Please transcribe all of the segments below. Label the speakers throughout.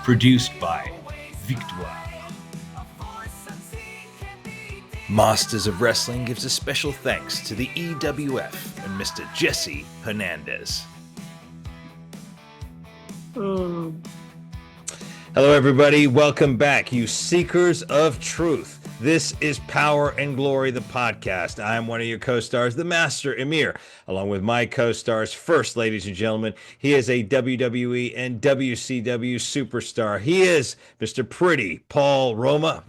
Speaker 1: Produced by Victoire. Masters of Wrestling gives a special thanks to the EWF and Mr. Jesse Hernandez. Hello, everybody. Welcome back, you seekers of truth. This is Power and Glory, the podcast. I'm one of your co-stars, the Master Emir, along with my co-stars. First, ladies and gentlemen, he is a WWE and WCW superstar. He is Mr. Pretty Paul Roma.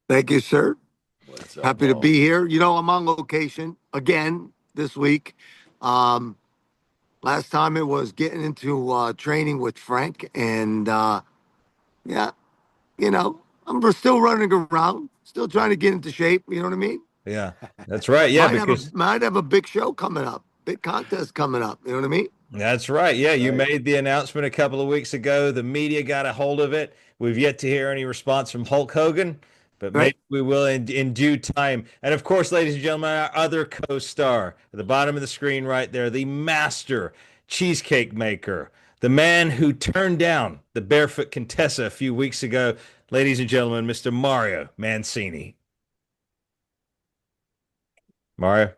Speaker 2: Thank you, sir.
Speaker 3: What's up,
Speaker 2: Happy to
Speaker 3: Paul?
Speaker 2: be here. You know, I'm on location again this week. Last time it was getting into training with Frank, and yeah, you know, we're still running around, still trying to get into shape. You know what I mean?
Speaker 1: Yeah, that's right. Yeah,
Speaker 2: might have a big show coming up, big contest coming up. You know what I mean?
Speaker 1: That's right. Yeah, you
Speaker 3: Right.
Speaker 1: made the announcement a couple of weeks ago. The media got a hold of it. We've yet to hear any response from Hulk Hogan, but
Speaker 2: Right.
Speaker 1: maybe we will in due time. And of course, ladies and gentlemen, our other co-star at the bottom of the screen right there, the master cheesecake maker, the man who turned down the barefoot Contessa a few weeks ago, ladies and gentlemen, Mr. Mario Mancini. Mario?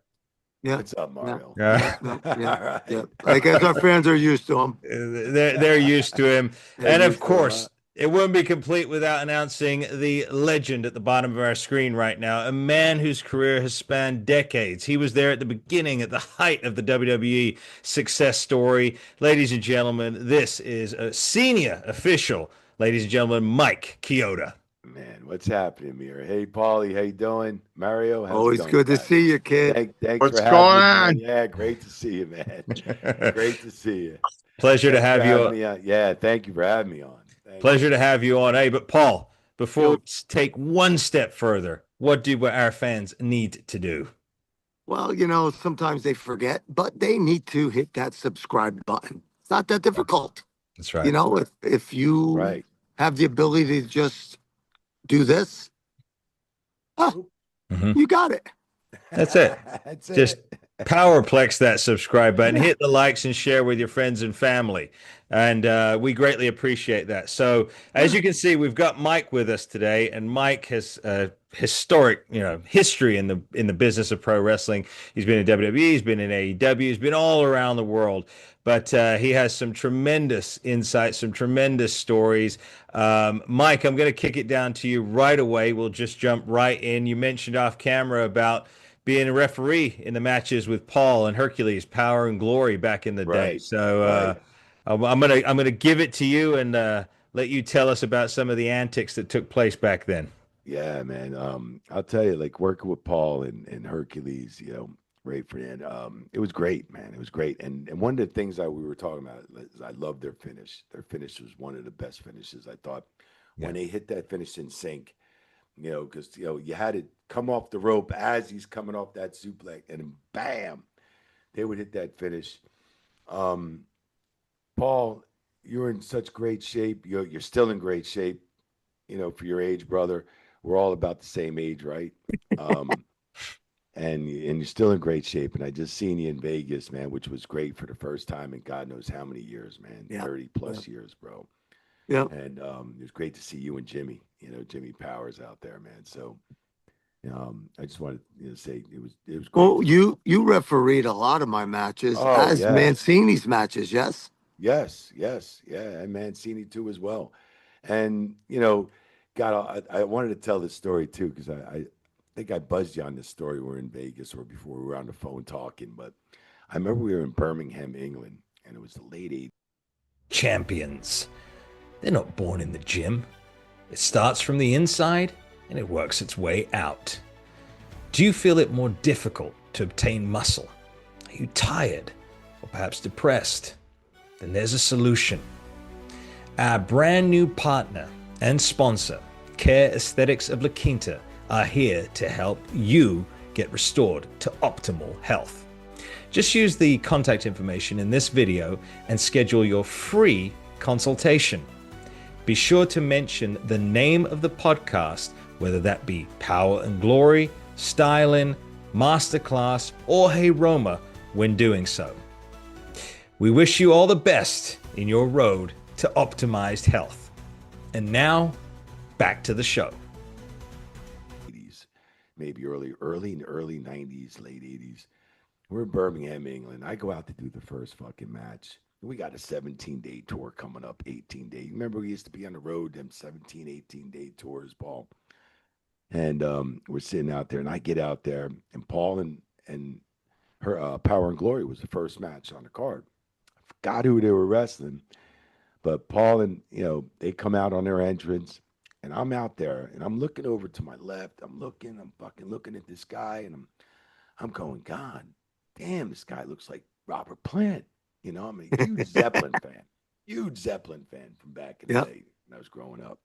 Speaker 2: Yeah.
Speaker 3: What's up, Mario?
Speaker 2: Yeah.
Speaker 3: All right.
Speaker 2: Yeah. I guess our fans are used to him.
Speaker 1: They're used to him.
Speaker 3: They're
Speaker 1: And of
Speaker 3: used to him,
Speaker 1: course,
Speaker 3: huh?
Speaker 1: it wouldn't be complete without announcing the legend at the bottom of our screen right now, a man whose career has spanned decades. He was there at the beginning, at the height of the WWE success story. Ladies and gentlemen, this is a senior official, ladies and gentlemen, Mike CHIODA.
Speaker 3: Man, what's happening here? Hey, Paulie, how you doing? Mario, how's
Speaker 2: Always
Speaker 3: it going,
Speaker 2: good to
Speaker 3: guys?
Speaker 2: see you, kid.
Speaker 3: Thanks
Speaker 4: What's
Speaker 3: for having
Speaker 4: going
Speaker 3: me,
Speaker 4: on?
Speaker 3: man. Yeah, great to see you, man. Great to see you.
Speaker 1: Pleasure to
Speaker 3: Thanks
Speaker 1: have
Speaker 3: for
Speaker 1: you
Speaker 3: having
Speaker 1: on.
Speaker 3: me on. Yeah, thank you for having me on. Thank
Speaker 1: Pleasure
Speaker 3: you.
Speaker 1: to have you on. Hey, but Paul, before
Speaker 2: Yo.
Speaker 1: we take one step further, what do our fans need to do?
Speaker 2: Well, you know, sometimes they forget, but they need to hit that subscribe button. It's not that difficult.
Speaker 1: That's right.
Speaker 2: You know, if you
Speaker 3: Right.
Speaker 2: have the ability to just do this,
Speaker 1: Mhm.
Speaker 2: you got it.
Speaker 1: That's it.
Speaker 3: That's
Speaker 1: Just
Speaker 3: it.
Speaker 1: powerplex that subscribe button, hit the likes and share with your friends and family. And we greatly appreciate that. So as you can see, we've got Mike with us today, and Mike has historic, history in the business of pro wrestling. He's been in WWE, he's been in AEW, he's been all around the world. But he has some tremendous insights, some tremendous stories. Mike, I'm going to kick it down to you right away. We'll just jump right in. You mentioned off camera about being a referee in the matches with Paul and Hercules, Power and Glory back in the day.
Speaker 3: Right,
Speaker 1: So
Speaker 3: right.
Speaker 1: I'm gonna give it to you and let you tell us about some of the antics that took place back then.
Speaker 3: Yeah, man. I'll tell you, like working with Paul and Hercules, Ray Fernand, it was great, man. It was great. And one of the things that we were talking about is I love their finish. Their finish was one of the best finishes, I thought.
Speaker 1: Yeah.
Speaker 3: When they hit that finish in sync, because you had to come off the rope as he's coming off that suplex, and then bam, they would hit that finish. Paul, you're in such great shape. You're still in great shape, for your age, brother. We're all about the same age, right? And you're still in great shape. And I just seen you in Vegas, man, which was great for the first time in God knows how many years, man.
Speaker 2: Yeah.
Speaker 3: 30 plus years, bro.
Speaker 2: Yeah.
Speaker 3: And it was great to see you and Jimmy, Jimmy Powers out there, man. So I just wanted to say it was great.
Speaker 2: Well, you refereed a lot of my matches
Speaker 3: Oh,
Speaker 2: as
Speaker 3: yes.
Speaker 2: Mancini's matches, yes?
Speaker 3: Yes, yeah, and Mancini too as well. And God, I wanted to tell this story too because I think I buzzed you on this story. We were in Vegas or before we were on the phone talking, but I remember we were in Birmingham, England, and it was the late 80s.
Speaker 1: Champions. They're not born in the gym. It starts from the inside and it works its way out. Do you feel it more difficult to obtain muscle? Are you tired or perhaps depressed? Then there's a solution. Our brand new partner and sponsor, Care Aesthetics of La Quinta, are here to help you get restored to optimal health. Just use the contact information in this video and schedule your free consultation. Be sure to mention the name of the podcast, whether that be Power and Glory, Styling, Masterclass, or Hey Roma, when doing so. We wish you all the best in your road to optimized health. And now, back to the show.
Speaker 3: 80s, maybe early 90s, late 80s. We're in Birmingham, England. I go out to do the first fucking match. We got a 17-day tour coming up, 18-day. Remember, we used to be on the road, them 17, 18-day tours, Paul. And we're sitting out there, and I get out there, and Paul and her Power and Glory was the first match on the card. I forgot who they were wrestling, but Paul and they come out on their entrance, and I'm out there, and I'm looking over to my left. I'm fucking looking at this guy, and I'm going, God damn, this guy looks like Robert Plant. I'm a huge Zeppelin fan from back in the day when I was growing up.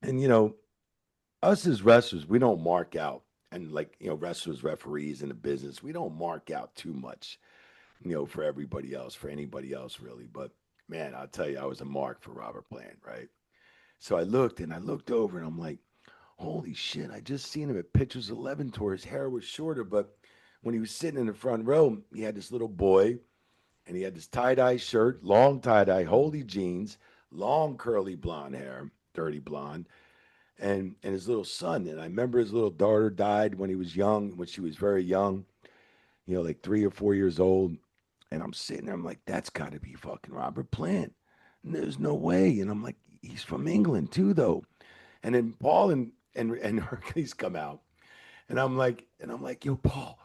Speaker 3: And us as wrestlers, we don't mark out. And wrestlers, referees in the business, we don't mark out too much, for everybody else, for anybody else really. But man, I'll tell you, I was a mark for Robert Plant, right? So I looked over and I'm like, holy shit, I just seen him at Pictures 11 tour. His hair was shorter, but when he was sitting in the front row, he had this little boy and he had this tie-dye shirt, long tie-dye, holey jeans, long curly blonde hair, dirty blonde, and his little son. And I remember his little daughter died when he was young, when she was very young, like 3 or 4 years old. And I'm sitting there, I'm like, that's got to be fucking Robert Plant. And there's no way. And I'm like, he's from England too, though. And then Paul and Hercules come out. And I'm like, yo, Paul.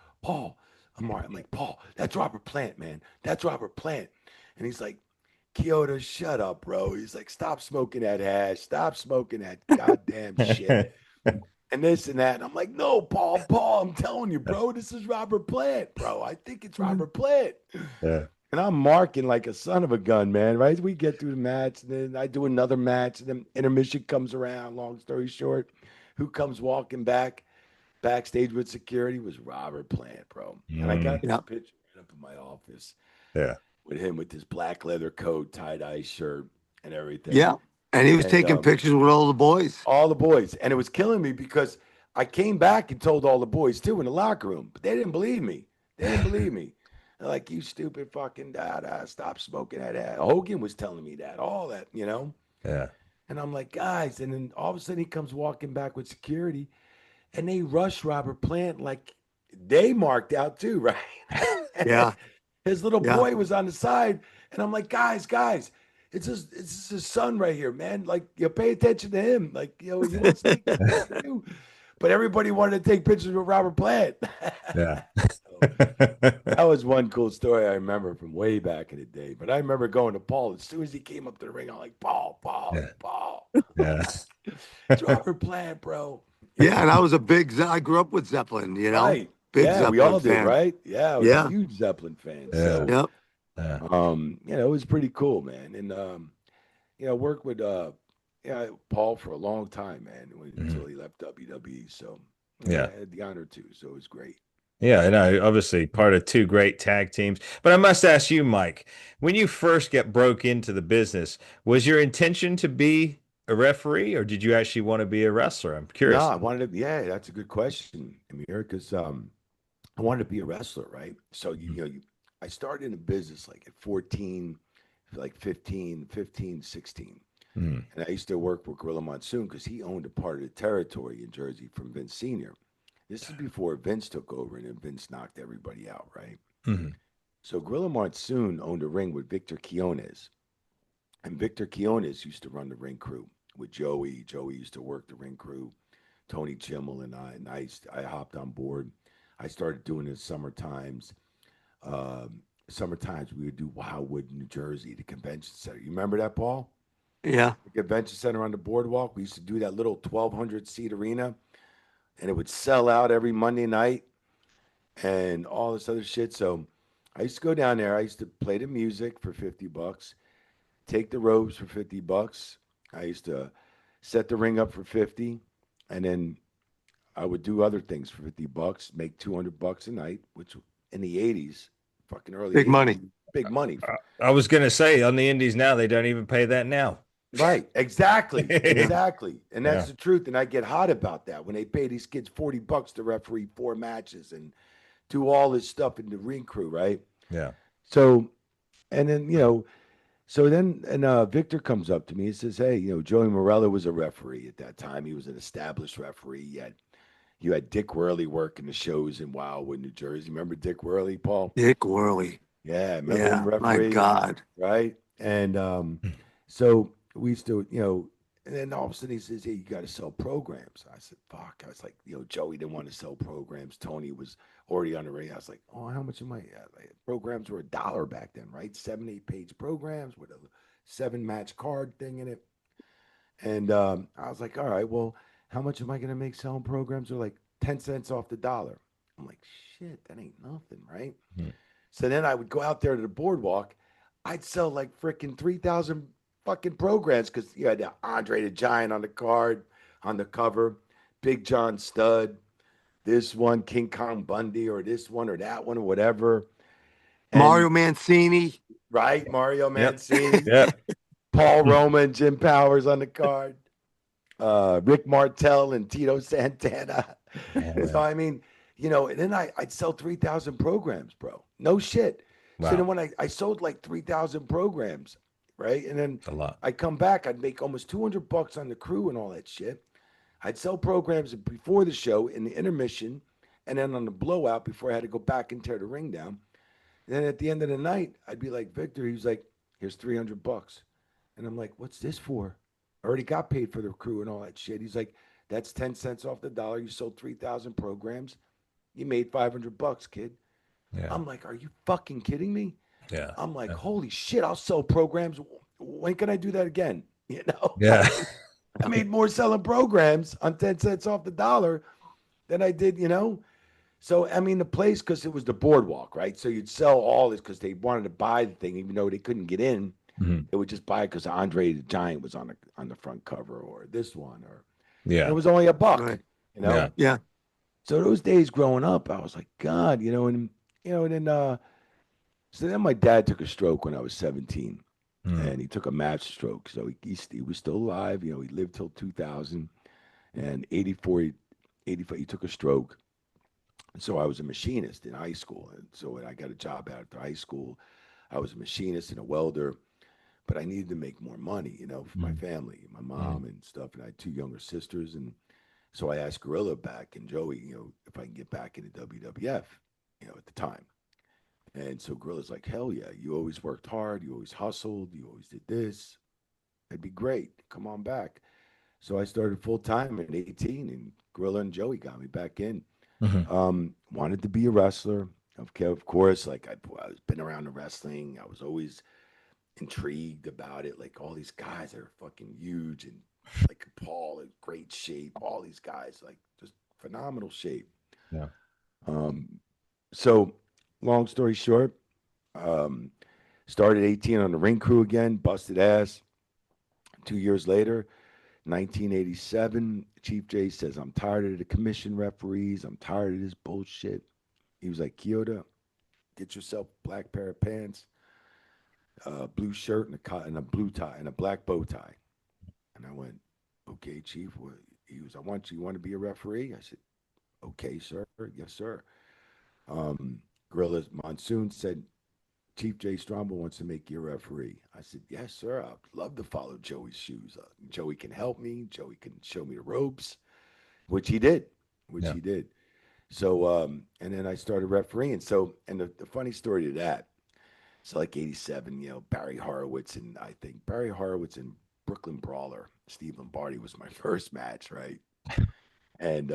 Speaker 3: I'm like, Paul, that's Robert Plant, man. That's Robert Plant. And he's like, CHIODA, shut up, bro. He's like, stop smoking that hash. Stop smoking that goddamn shit. And this and that. And I'm like, no, Paul, I'm telling you, bro, this is Robert Plant, bro. I think it's Robert Plant.
Speaker 1: Yeah.
Speaker 3: And I'm marking like a son of a gun, man, right? We get through the match, and then I do another match, and then intermission comes around. Long story short, who comes walking backstage with security was Robert Plant, bro. And I got this picture right up in my office.
Speaker 1: Yeah.
Speaker 3: With him with his black leather coat, tie-dye shirt, and everything.
Speaker 2: Yeah. And he was taking pictures with all the boys.
Speaker 3: All the boys. And it was killing me because I came back and told all the boys too in the locker room, but they didn't believe me. They're like, you stupid fucking stop smoking that. Hogan was telling me that, all that,
Speaker 1: Yeah.
Speaker 3: And I'm like, guys, and then all of a sudden he comes walking back with security, and they rush Robert Plant like they marked out too, right?
Speaker 2: Yeah.
Speaker 3: His little boy was on the side, and I'm like, guys, it's his son right here, man. Like, pay attention to him. Like, he wants to take pictures with you. But everybody wanted to take pictures with Robert Plant.
Speaker 1: Yeah.
Speaker 3: That was one cool story I remember from way back in the day. But I remember going to Paul as soon as he came up to the ring. I'm like, Paul.
Speaker 1: Yeah.
Speaker 3: It's Robert Plant, bro.
Speaker 2: Yeah, and I was I grew up with Zeppelin,
Speaker 3: Right.
Speaker 2: Big
Speaker 3: yeah,
Speaker 2: Zeppelin
Speaker 3: we all
Speaker 2: fan.
Speaker 3: did, right? Yeah, I was a huge Zeppelin fan.
Speaker 1: Yeah.
Speaker 3: So,
Speaker 1: Yeah.
Speaker 3: it was pretty cool, man. And worked with Paul for a long time, man, until he left WWE. So I had the honor to. So it was great.
Speaker 1: Yeah, and obviously part of 2 great tag teams. But I must ask you, Mike, when you first broke into the business, was your intention to be a referee, or did you actually want to be a wrestler? I'm curious.
Speaker 3: No, I wanted to. Yeah, that's a good question, Amir, because I wanted to be a wrestler, right? So I started in the business like at 14, like 15, 16. And I used to work with Gorilla Monsoon because he owned a part of the territory in Jersey from Vince Sr. This is before Vince took over, and then Vince knocked everybody out, right?
Speaker 1: Mm-hmm.
Speaker 3: So Gorilla Monsoon owned a ring with Victor Quiones. And Victor Quiones used to run the ring crew with Joey. Joey used to work the ring crew, Tony Chimmel and I hopped on board. I started doing it summer times. We would do Wildwood, New Jersey, the convention center. You remember that, Paul?
Speaker 2: Yeah.
Speaker 3: The convention center on the boardwalk. We used to do that little 1,200 seat arena, and it would sell out every Monday night and all this other shit. So I used to go down there. I used to play the music for $50, take the ropes for $50. I used to set the ring up for 50, and then I would do other things for $50, make $200 a night, which in the 80s, fucking early
Speaker 2: Big
Speaker 3: 80s,
Speaker 2: money.
Speaker 3: Big money.
Speaker 1: I was going to say, on the indies now, they don't even pay that now.
Speaker 3: Right, exactly. And that's the truth. And I get hot about that when they pay these kids $40 to referee 4 matches and do all this stuff in the ring crew, right?
Speaker 1: Yeah.
Speaker 3: So, and then, So then, and Victor comes up to me and says, "Hey, Joey Morello was a referee at that time. He was an established referee. You had Dick Worley working the shows in Wildwood, New Jersey. Remember Dick Worley, Paul?
Speaker 2: Dick Worley.
Speaker 3: Yeah, remember him
Speaker 2: Yeah, my
Speaker 3: referee,
Speaker 2: God.
Speaker 3: right? And so we still, and then all of a sudden he says, "Hey, you got to sell programs." I said, "Fuck." I was like, Joey didn't want to sell programs. Tony was already on the ring. I was like, "Oh, how much am I?" Like, programs were $1 back then, right? 7, 8 page programs with a 7 match card thing in it. And I was like, "All right, well, how much am I going to make selling programs?" They're like 10 cents off the dollar. I'm like, "Shit, that ain't nothing, right?"
Speaker 1: Hmm.
Speaker 3: So then I would go out there to the boardwalk. I'd sell like freaking 3,000 fucking programs because you had the Andre the Giant on the card, on the cover, Big John Stud, this one, King Kong Bundy, or this one or that one or whatever.
Speaker 2: Mario
Speaker 3: And
Speaker 2: Mancini.
Speaker 3: right, Mario
Speaker 1: Yep.
Speaker 3: Mancini,
Speaker 1: Yep.
Speaker 3: Paul Roma and Jim Powers on the card, Rick Martel and Tito Santana.
Speaker 1: Yeah,
Speaker 3: So
Speaker 1: man.
Speaker 3: I mean, and then I'd sell 3,000 programs, bro. No shit. So then
Speaker 1: Wow.
Speaker 3: when I sold like 3,000 programs, right? And then
Speaker 1: It's a lot.
Speaker 3: I'd come back, I'd make almost $200 on the crew and all that shit. I'd sell programs before the show in the intermission and then on the blowout before I had to go back and tear the ring down. And then at the end of the night, I'd be like, Victor, he was like, here's $300. And I'm like, what's this for? I already got paid for the crew and all that shit. He's like, that's 10 cents off the dollar. You sold 3,000 programs. You made $500, kid.
Speaker 1: Yeah.
Speaker 3: I'm like, are you fucking kidding me?
Speaker 1: Yeah.
Speaker 3: I'm like,
Speaker 1: Yeah.
Speaker 3: holy shit, I'll sell programs. When can I do that again?
Speaker 1: Yeah.
Speaker 3: I made more selling programs on 10 cents off the dollar than I did. So, I mean, the place, because it was the boardwalk, right? So you'd sell all this because they wanted to buy the thing, even though they couldn't get in.
Speaker 1: Mhm.
Speaker 3: They would just buy it because Andre the Giant was on the front cover, or this one, and it
Speaker 1: Yeah.
Speaker 3: was only a buck,
Speaker 2: Right.
Speaker 3: you
Speaker 1: Yeah.
Speaker 3: know.
Speaker 2: Yeah.
Speaker 3: So those days growing up, I was like, God, and then so then my dad took a stroke when I was 17,
Speaker 1: Mm.
Speaker 3: and he took a match stroke. So he was still alive. He lived till 2000, and 84, 85, he took a stroke. So I was a machinist in high school, and so when I got a job after high school, I was a machinist and a welder. But I needed to make more money, for my
Speaker 1: Mm.
Speaker 3: family, my
Speaker 1: Mm.
Speaker 3: mom and stuff. And I had 2 younger sisters, and so I asked Gorilla back and Joey, if I can get back into WWF, at the time. And so Gorilla's like, hell yeah, you always worked hard, you always hustled, you always did this. That'd be great. Come on back. So I started full time at 18, and Gorilla and Joey got me back in.
Speaker 1: Mhm.
Speaker 3: Wanted to be a wrestler. Of course, like I was been around the wrestling. I was always intrigued about it. Like all these guys that are fucking huge and like Paul in great shape. All these guys like just phenomenal shape.
Speaker 1: Yeah.
Speaker 3: Um, so long story short, um, started 18 on the ring crew again, busted ass. 2 years later, 1987, Chief J says, I'm tired of the commission referees. I'm tired of this bullshit. He was like, CHIODA, get yourself a black pair of pants, a blue shirt, and a blue tie, and a black bow tie. And I went, okay, Chief. What? He was, you want to be a referee? I said, okay, sir. Yes, sir. Um, Gorilla Monsoon said, Chief J. Strombo wants to make you a referee. I said, yes, sir. I'd love to follow Joey's shoes. Joey can help me. Joey can show me the ropes, which he did, which
Speaker 1: Yeah.
Speaker 3: he did. So, and then I started refereeing. So, and the funny story to that, so like 87, Barry Horowitz, and I think Barry Horowitz and Brooklyn Brawler, Steve Lombardi was my first match, right? And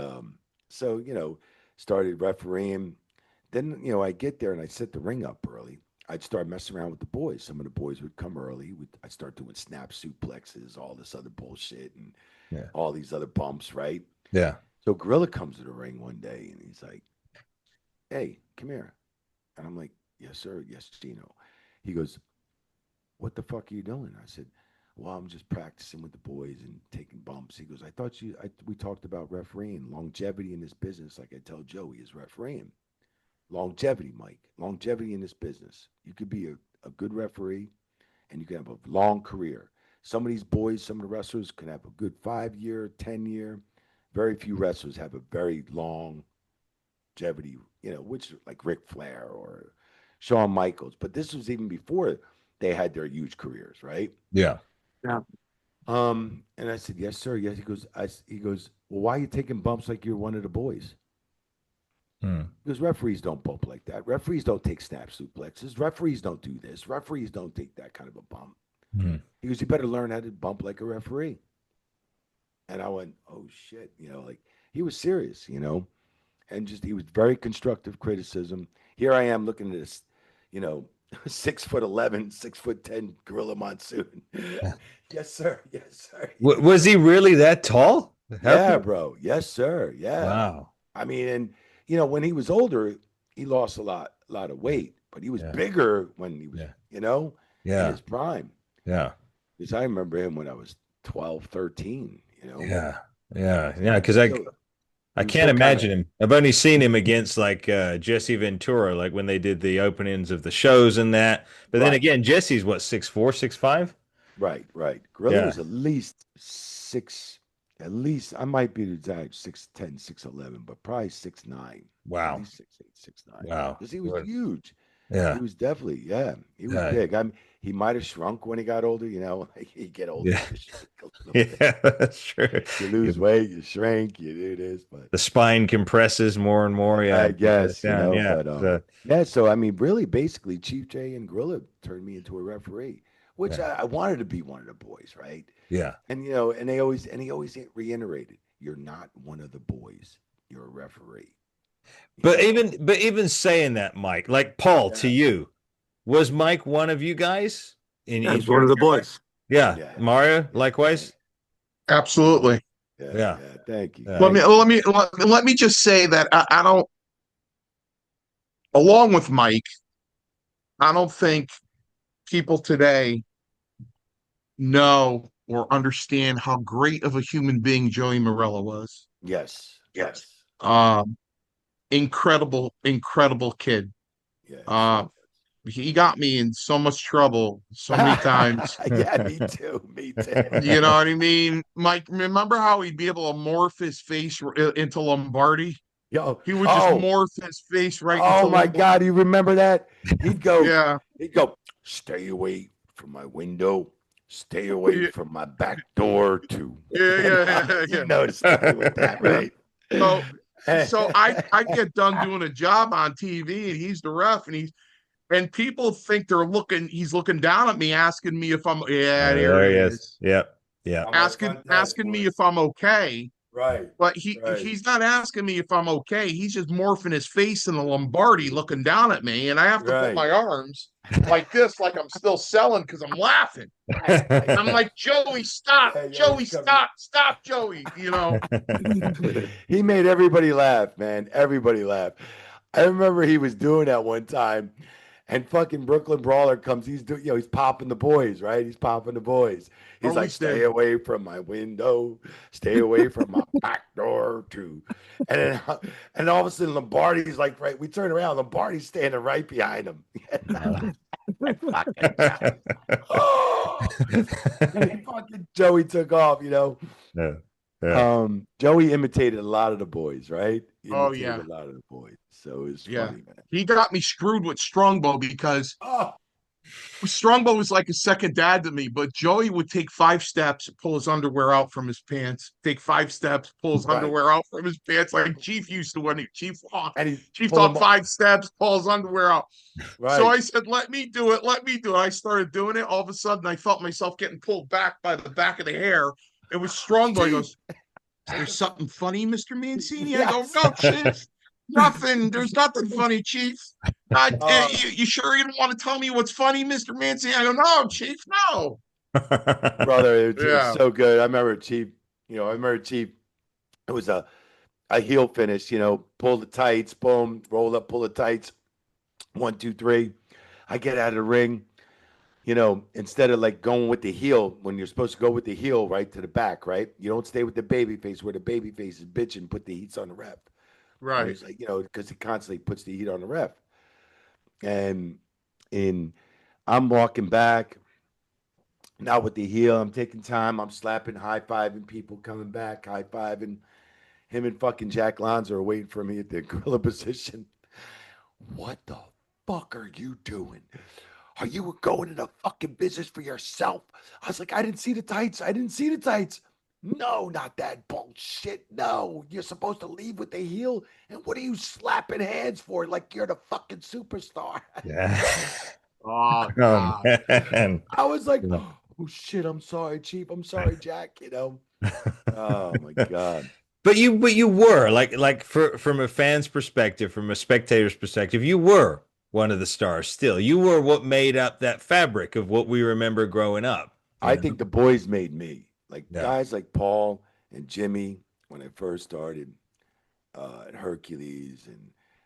Speaker 3: so, started refereeing. Then, I get there and I set the ring up early. I'd start messing around with the boys. Some of the boys would come early. I'd start doing snap suplexes, all this other bullshit, and
Speaker 1: Yeah.
Speaker 3: all these other bumps, right?
Speaker 1: Yeah.
Speaker 3: So Gorilla comes to the ring one day and he's like, hey, come here. And I'm like, yes, sir. Yes, Gino. He goes, what the fuck are you doing? I said, well, I'm just practicing with the boys and taking bumps. He goes, I thought we talked about refereeing, longevity in this business. Like I tell Joey, is refereeing. Longevity, Mike, longevity in this business. You could be a good referee and you can have a long career. Some of these boys, some of the wrestlers can have a good 5 year, 10 year. Very few wrestlers have a very long longevity, which like Ric Flair or Shawn Michaels. But this was even before they had their huge careers, right?
Speaker 1: Yeah.
Speaker 2: Yeah.
Speaker 3: And I said, yes, sir. Yes. He goes, well, why are you taking bumps like you're one of the boys?
Speaker 1: Hmm.
Speaker 3: Because referees don't bump like that. Referees don't take snap suplexes. Referees don't do this. Referees don't take that kind of a bump.
Speaker 1: Hmm.
Speaker 3: He goes, you better learn how to bump like a referee. And I went, oh shit, like he was serious, and just he was very constructive criticism. Here I am looking at this, you know, 6'11", 6'10" Gorilla Monsoon. Yes, sir. Yes, sir.
Speaker 1: Was he really that tall?
Speaker 3: Yeah, bro. Yes, sir. Yeah.
Speaker 1: Wow.
Speaker 3: I mean, and when he was older, he lost a lot of weight, but he was
Speaker 1: Yeah.
Speaker 3: bigger when he was,
Speaker 1: Yeah.
Speaker 3: in
Speaker 1: Yeah.
Speaker 3: his prime.
Speaker 1: Yeah.
Speaker 3: Because I remember him when I was 12, 13,
Speaker 1: Yeah. Yeah. Yeah. Because I
Speaker 3: he was
Speaker 1: can't
Speaker 3: still kind of,
Speaker 1: imagine him. I've only seen him against like Jesse Ventura, like when they did the openings of the shows and that. But then
Speaker 3: right.
Speaker 1: again, Jesse's what, 6'4", 6'5"?
Speaker 3: Right, right. Gorilla
Speaker 1: Yeah.
Speaker 3: was at least six, at least I might be the exact 6'10", 6'11", but probably 6'9", at
Speaker 1: Wow.
Speaker 3: least 6'8", 6'9",
Speaker 1: Wow.
Speaker 3: because he was
Speaker 1: What-
Speaker 3: huge. He
Speaker 1: Yeah.
Speaker 3: was definitely, yeah, he was
Speaker 1: Yeah.
Speaker 3: big. He might have shrunk when he got older. Like you get older,
Speaker 1: Yeah.
Speaker 3: you shrink a little bit.
Speaker 1: Yeah. That's true.
Speaker 3: You lose weight, you shrink, you do this, but
Speaker 1: The spine compresses more and more. Yeah.
Speaker 3: I guess
Speaker 1: Down. Yeah.
Speaker 3: but
Speaker 1: So,
Speaker 3: yeah. So I mean, really, basically, Chief Jay and Gorilla turned me into a referee, which
Speaker 1: yeah.
Speaker 3: I wanted to be one of the boys, right?
Speaker 1: Yeah.
Speaker 3: And and he always reiterated, "You're not one of the boys. You're a referee."
Speaker 1: But even saying that, Mike, like Paul, to
Speaker 3: Yeah,
Speaker 1: you, was Mike one of you guys in
Speaker 2: That's one of the
Speaker 1: your life?
Speaker 2: boys.
Speaker 1: Yeah.
Speaker 3: yeah,
Speaker 1: Mario,
Speaker 3: yeah,
Speaker 1: likewise.
Speaker 4: Absolutely.
Speaker 3: yeah,
Speaker 1: Yeah.
Speaker 3: yeah. Thank you,
Speaker 1: Yeah.
Speaker 4: Let me just say that I don't, along with Mike, I don't think people today know or understand how great of a human being Joey Morella was.
Speaker 3: Yes,
Speaker 4: Yes.
Speaker 3: yes,
Speaker 4: Incredible, incredible kid.
Speaker 3: yeah.
Speaker 4: Uh, he got me in so much trouble so many times.
Speaker 3: Yeah, me too. Me too.
Speaker 4: You know what I mean? Mike, remember how he'd be able to morph his face into Lombardi?
Speaker 3: Yo,
Speaker 4: He would just morph his face right into
Speaker 3: oh my
Speaker 4: Lombardi.
Speaker 3: God, you remember that? He'd go,
Speaker 4: Yeah.
Speaker 3: stay away from my window, stay away
Speaker 4: Yeah.
Speaker 3: from my back door too.
Speaker 4: Yeah.
Speaker 3: You know the story with that, right?
Speaker 4: So I get done doing a job on TV and he's the ref and people think he's looking down at me asking me if I'm there
Speaker 1: There
Speaker 4: he
Speaker 1: he is.
Speaker 4: is.
Speaker 1: Yep. Yeah.
Speaker 4: Asking me if I'm okay.
Speaker 3: Right.
Speaker 4: But he's not asking me if I'm okay. He's just morphing his face in the Lombardi looking down at me. And I have to put my arms like this, like I'm still selling because I'm laughing. I'm like, Joey, stop.
Speaker 3: Yeah,
Speaker 4: Joey, stop. Stop, Joey.
Speaker 3: He made everybody laugh, man. Everybody laugh. I remember he was doing that one time, and fucking Brooklyn Brawler comes. He's doing, he's popping the boys, right? He's popping the boys. He's like, stay away from my window, stay away from my back door too. And all of a sudden, Lombardi's like, right. We turn around, Lombardi's standing right behind him. Oh, fucking Joey took off,
Speaker 1: Yeah. Yeah.
Speaker 3: Joey imitated a lot of the boys, right?
Speaker 4: Oh,
Speaker 3: Imitated
Speaker 4: yeah.
Speaker 3: a lot of the boys. So it was funny, man.
Speaker 4: He got me screwed with Strongbow because
Speaker 3: Oh,
Speaker 4: Strongbow was like a second dad to me, but Joey would take 5 steps, pull his underwear out from his pants, take 5 steps, pull his
Speaker 3: Right.
Speaker 4: underwear out from his pants, like Chief used to when Chief walked.
Speaker 3: and he
Speaker 4: Chief
Speaker 3: pulled
Speaker 4: talked
Speaker 3: him
Speaker 4: 5 steps, pull his underwear out.
Speaker 3: right.
Speaker 4: So I said, let me do it. Let me do it. I started doing it. All of a sudden, I felt myself getting pulled back by the back of the hair. It was Strongbow. He goes, there's something funny, Mr. Mancini?
Speaker 3: Yes.
Speaker 4: I go, no, Chief. Nothing. There's nothing funny, Chief. You sure you don't want to tell me what's funny, Mr. Mancini? I go, no, Chief, no.
Speaker 3: Brother, it was so good. I remember Chief, it was a heel finish, pull the tights, boom, roll up, pull the tights. 1, 2, 3. I get out of the ring, instead of like going with the heel, when you're supposed to go with the heel right to the back, right? You don't stay with the baby face where the baby face is bitching, put the heats on the ref.
Speaker 4: Right.
Speaker 3: And it's like, because he constantly puts the heat on the ref. And I'm walking back, now with the heel, I'm taking time, I'm slapping, high-fiving people coming back, high-fiving. Him and fucking Jack Lanza are waiting for me at the gorilla position. What the fuck are you doing? are you going into fucking business for yourself? I was like, I didn't see the tights. I didn't see the tights. No, not that bullshit. No, you're supposed to leave with the heel. And what are you slapping hands for? Like you're the fucking superstar.
Speaker 1: Yeah.
Speaker 4: Oh
Speaker 1: Oh,
Speaker 4: God.
Speaker 1: man.
Speaker 3: I was like,
Speaker 1: Yeah.
Speaker 3: oh shit, I'm sorry, Chief. I'm sorry, Jack. Oh my God.
Speaker 1: But you were like from a fan's perspective, from a spectator's perspective, you were one of the stars still. You were what made up that fabric of what we remember growing up, you
Speaker 3: I
Speaker 1: know?
Speaker 3: think the boys made me. Like
Speaker 1: Yeah.
Speaker 3: guys like Paul and Jimmy when I first started, and Hercules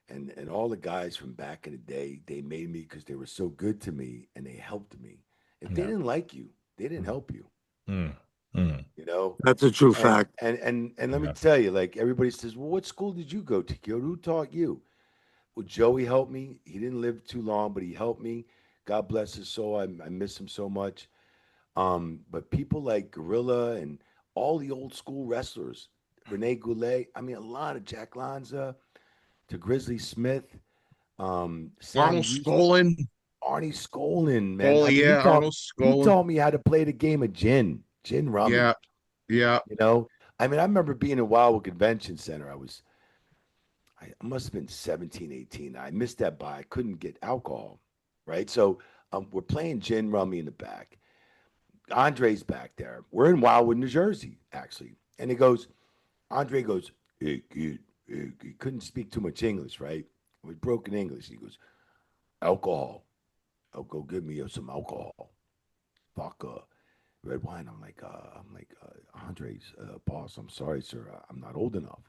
Speaker 3: and all the guys from back in the day, they made me because they were so good to me and they helped me. If they
Speaker 1: Yeah.
Speaker 3: didn't like you, they didn't help you,
Speaker 1: Mm, mm,
Speaker 3: you know?
Speaker 2: That's a true
Speaker 3: And
Speaker 2: fact.
Speaker 3: and let me
Speaker 1: yeah.
Speaker 3: tell you, like everybody says, well, what school did you go to, Kyoto? Who taught you? Well, Joey helped me. He didn't live too long, but he helped me. God bless his soul. I miss him so much. But people like Gorilla and all the old school wrestlers, Rene Goulet, I mean, a lot of Jack Lanza to Grizzly Smith, Sam
Speaker 4: Arnold
Speaker 3: Houston,
Speaker 4: Skolin.
Speaker 3: Arnie Skolin, man.
Speaker 4: Oh
Speaker 3: I mean,
Speaker 4: yeah, Arnold
Speaker 3: he
Speaker 4: Skolin.
Speaker 3: taught me how to play the game of gin rummy.
Speaker 4: Yeah, yeah.
Speaker 3: You know, I mean, I remember being in Wildwood Convention Center. I must have been 17, 18. I missed that by I couldn't get alcohol, right? So we're playing gin rummy in the back. Andre's back there. We're in Wildwood, New Jersey, actually. And Andre goes, hey, kid, he couldn't speak too much English, right? It was broken English. He goes, alcohol. Oh, go give me some alcohol. Vodka, red wine. Andre's boss. I'm sorry, sir. I'm not old enough.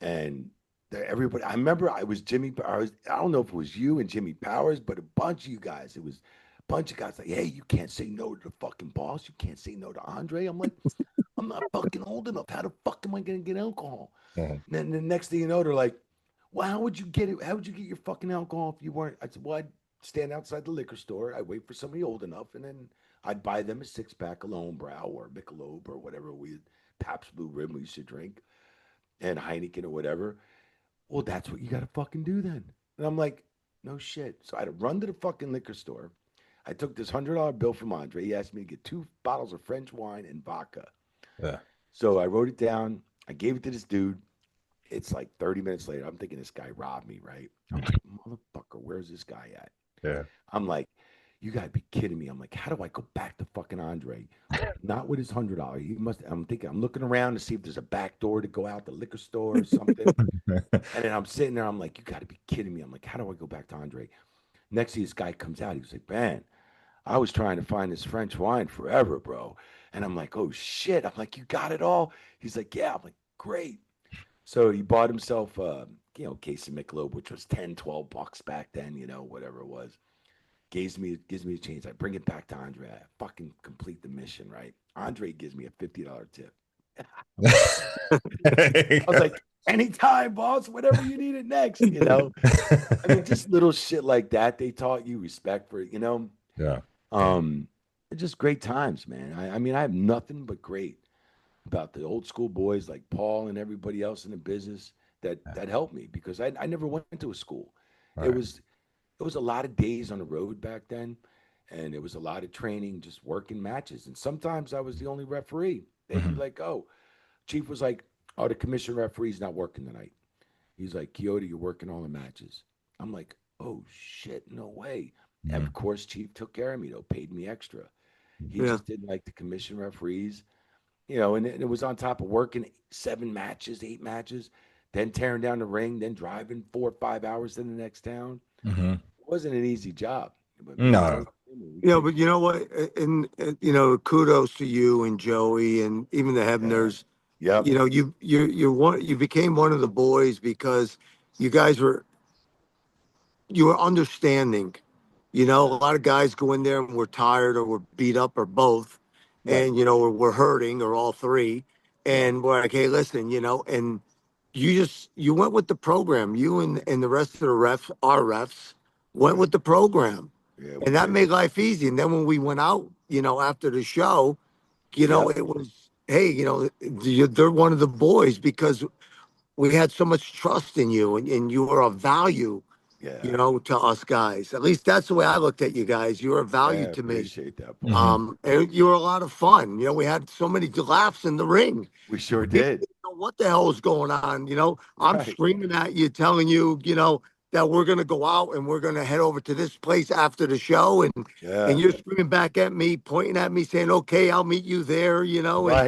Speaker 3: And everybody, I remember I was Jimmy. I don't know if it was you and Jimmy Powers, but a bunch of you guys. It was a bunch of guys like, hey, you can't say no to the fucking boss. You can't say no to Andre. I'm like, I'm not fucking old enough. How the fuck am I gonna get alcohol?
Speaker 1: Mhm.
Speaker 3: And then the next thing you know, they're like, well, how would you get it? How would you get your fucking alcohol if you weren't? I said, well, I'd stand outside the liquor store. I'd wait for somebody old enough, and then I'd buy them a 6-pack of Lone Brow or Michelob or whatever Pabst Blue Ribbon we used to drink, and Heineken or whatever. Well, that's what you got to fucking do then. And I'm like, no shit. So I had to run to the fucking liquor store. I took this $100 bill from Andre. He asked me to get 2 bottles of French wine and vodka.
Speaker 1: Yeah.
Speaker 3: So I wrote it down. I gave it to this dude. It's like 30 minutes later. I'm thinking this guy robbed me, right? I'm like, motherfucker, where's this guy at?
Speaker 1: Yeah.
Speaker 3: I'm like, you gotta be kidding me. I'm like, how do I go back to fucking Andre? Not with his $100. He must. I'm thinking. I'm looking around to see if there's a back door to go out the liquor store or something. And then I'm sitting there. I'm like, you gotta be kidding me. I'm like, how do I go back to Andre? Next thing this guy comes out. He was like, man, I was trying to find this French wine forever, bro. And I'm like, oh shit. I'm like, you got it all? He's like, yeah. I'm like, great. So he bought himself, case of Michelob, which was 10, $12 back then, whatever it was. Gives me a change. I bring it back to Andre. I fucking complete the mission, right? Andre gives me a $50 tip. I was like, anytime, boss, whatever you need it next. I mean, just little shit like that. They taught you respect for it.
Speaker 1: Yeah.
Speaker 3: Just great times, man. I mean, I have nothing but great about the old school boys like Paul and everybody else in the business that helped me because I never went to a school.
Speaker 1: Right.
Speaker 3: It was a lot of days on the road back then, and it was a lot of training, just working matches. And sometimes I was the only referee. They'd be like, "Oh," Chief was like, "Oh, the commission referee's not working tonight." He's like, "CHIODA, you're working all the matches." I'm like, "Oh shit, no way!" And of course, Chief took care of me though, paid me extra. He just didn't like the commission referees, and it was on top of working 7 matches, 8 matches, then tearing down the ring, then driving 4 or 5 hours to the next town. It wasn't an easy job. But
Speaker 1: No.
Speaker 2: But you know what? And kudos to you and Joey and even the Hebners.
Speaker 3: Yeah.
Speaker 2: You became one of the boys because you guys you were understanding. A lot of guys go in there and we're tired or we're beat up or both,
Speaker 3: Right.
Speaker 2: and we're hurting or all three, and we're like, hey, listen, and you went with the program. You and the rest of the refs, our refs, went with the program,
Speaker 3: Yeah,
Speaker 2: and that made life easy. And then when we went out, after the show, it was, hey, they're one of the boys because we had so much trust in you and you were of value
Speaker 3: Yeah.
Speaker 2: to us guys. At least that's the way I looked at you guys. You were a
Speaker 3: Yeah,
Speaker 2: value to me.
Speaker 3: appreciate that, Paul.
Speaker 2: And you were a lot of fun. We had so many laughs in the ring.
Speaker 3: We sure
Speaker 2: People
Speaker 3: did.
Speaker 2: didn't know what the hell was going on. I'm
Speaker 3: Right.
Speaker 2: screaming at you, telling you, that we're gonna go out and we're gonna head over to this place after the show, and
Speaker 3: Yeah.
Speaker 2: you're screaming back at me, pointing at me, saying, "Okay, I'll meet you there." And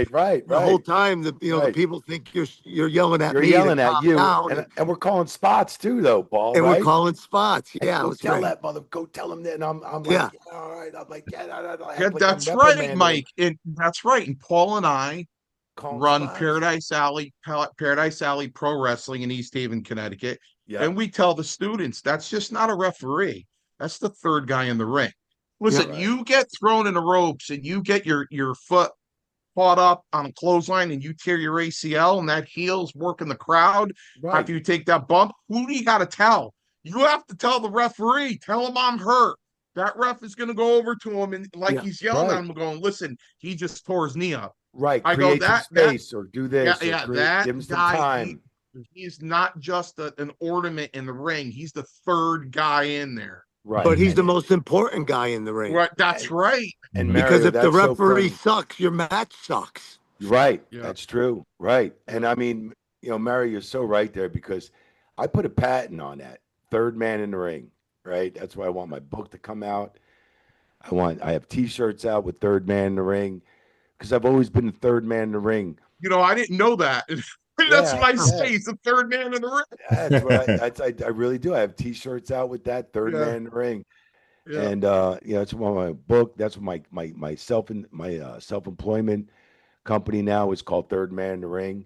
Speaker 3: Right.
Speaker 2: the whole time, the
Speaker 3: Right.
Speaker 2: people think you're yelling at
Speaker 3: You're
Speaker 2: me to
Speaker 3: yelling at
Speaker 2: calm
Speaker 3: you,
Speaker 2: down,
Speaker 3: and we're calling spots too, though, Paul.
Speaker 2: and we're
Speaker 3: Right?
Speaker 2: calling spots.
Speaker 3: And
Speaker 2: Yeah, it
Speaker 3: go
Speaker 2: was
Speaker 3: tell
Speaker 2: great.
Speaker 3: that mother. Go tell him that. And I'm like,
Speaker 2: Yeah,
Speaker 3: yeah, all right. I'm like, yeah, I
Speaker 4: Yeah,
Speaker 3: act like I'm
Speaker 4: that's right,
Speaker 3: reprimanding him,
Speaker 4: Mike. And that's right. And Paul and I
Speaker 3: calling
Speaker 4: run
Speaker 3: spots.
Speaker 4: Paradise Alley Pro Wrestling in East Haven, Connecticut.
Speaker 3: Yeah.
Speaker 4: And we tell the students that's just not a referee. That's the third guy in the ring. Listen,
Speaker 3: Right.
Speaker 4: you get thrown in the ropes and you get your foot caught up on a clothesline and you tear your ACL and that heel's working the crowd
Speaker 3: Right.
Speaker 4: after you take that bump. Who do you got to tell? You have to tell the referee. Tell him I'm hurt. That ref is going to go over to him and like
Speaker 2: yeah,
Speaker 4: he's yelling at
Speaker 3: Right.
Speaker 4: him, going, "Listen, he just tore his knee up."
Speaker 3: Right.
Speaker 4: I go
Speaker 3: Create some
Speaker 4: that
Speaker 3: space or do
Speaker 4: yeah,
Speaker 3: this or
Speaker 4: yeah,
Speaker 3: give
Speaker 4: that
Speaker 3: him some
Speaker 4: guy,
Speaker 3: time.
Speaker 4: he's not just an ornament in the ring. He's the third guy in there.
Speaker 3: Right.
Speaker 2: but he's the most important guy in the ring.
Speaker 4: Right, that's
Speaker 3: and,
Speaker 4: right.
Speaker 3: and
Speaker 2: Because
Speaker 3: Mario,
Speaker 2: if the
Speaker 3: that's so
Speaker 2: referee
Speaker 3: funny.
Speaker 2: sucks, your match sucks.
Speaker 3: Right.
Speaker 4: Yeah.
Speaker 3: That's true. Right. And I mean, Mario, you're so right there because I put a patent on that. Third man in the ring. Right. That's why I want my book to come out. I have t-shirts out with third man in the ring because I've always been the third man in the ring.
Speaker 4: I didn't know that. That's
Speaker 3: Yeah,
Speaker 4: what I
Speaker 3: yeah.
Speaker 4: say. He's the third man in the ring.
Speaker 3: That's what I really do. I have t-shirts out with that third
Speaker 4: Yeah.
Speaker 3: man in the ring.
Speaker 4: Yeah.
Speaker 3: And that's one of my book. That's what my self-employment company now is called Third Man in the Ring.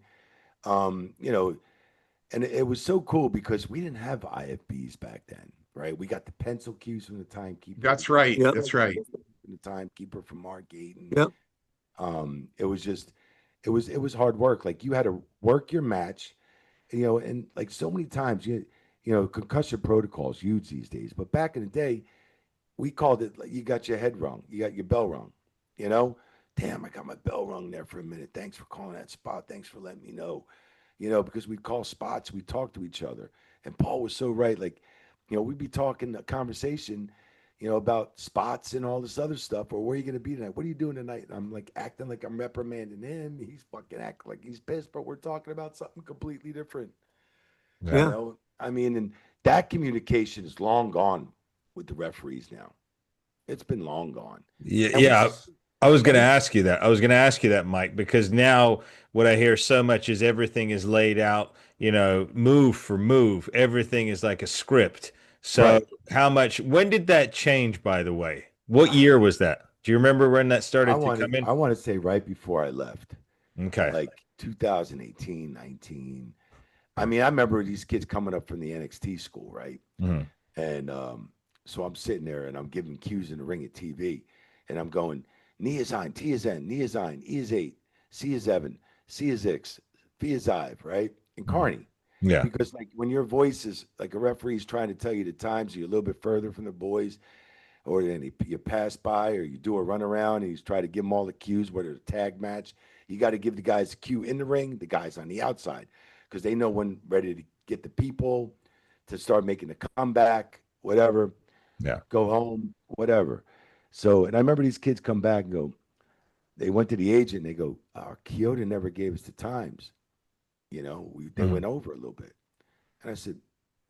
Speaker 3: And it was so cool because we didn't have IFBs back then, right? We got the pencil cues from the timekeeper.
Speaker 4: That's right.
Speaker 2: Yep.
Speaker 4: That's right.
Speaker 3: From the timekeeper from Margate. And,
Speaker 2: Yep.
Speaker 3: it was hard work. Like you had to work your match, and like so many times, concussion protocols huge these days. But back in the day, we called it like you got your head rung, you got your bell rung, Damn, I got my bell rung there for a minute. Thanks for calling that spot. Thanks for letting me know. Because we'd call spots, we'd talk to each other. And Paul was so right. Like, we'd be talking a conversation, about spots and all this other stuff, or where are you going to be tonight? What are you doing tonight? And I'm like acting like I'm reprimanding him. He's fucking acting like he's pissed, but we're talking about something completely different.
Speaker 2: Yeah.
Speaker 3: I mean, and that communication is long gone with the referees now. It's been long gone.
Speaker 1: Yeah. I was going to ask you that. I was going to ask you that, Mike, because now what I hear so much is everything is laid out, move for move. Everything is like a script. So when did that change, by the way? What year was that? Do you remember when that started to come in?
Speaker 3: I want to say right before I left.
Speaker 1: Okay.
Speaker 3: Like 2018, 19. I mean, I remember these kids coming up from the NXT school, right?
Speaker 1: Mhm.
Speaker 3: And so I'm sitting there and I'm giving cues in the ring at TV. And I'm going, knee is ein, T is N, knee is ein, E is 8, C is 7, C is X, V is I, right? And Carney.
Speaker 1: Yeah.
Speaker 3: Because like when your voice is like a referee's trying to tell you the times, you're a little bit further from the boys, or then you pass by or you do a runaround and he's trying to give them all the cues, whether it's a tag match. You got to give the guys the cue in the ring, the guys on the outside, because they know when ready to get the people to start making the comeback, whatever.
Speaker 1: Yeah.
Speaker 3: Go home, whatever. So, and I remember these kids come back and go, they went to the agent and they go, CHIODA never gave us the times. They went over a little bit. And I said,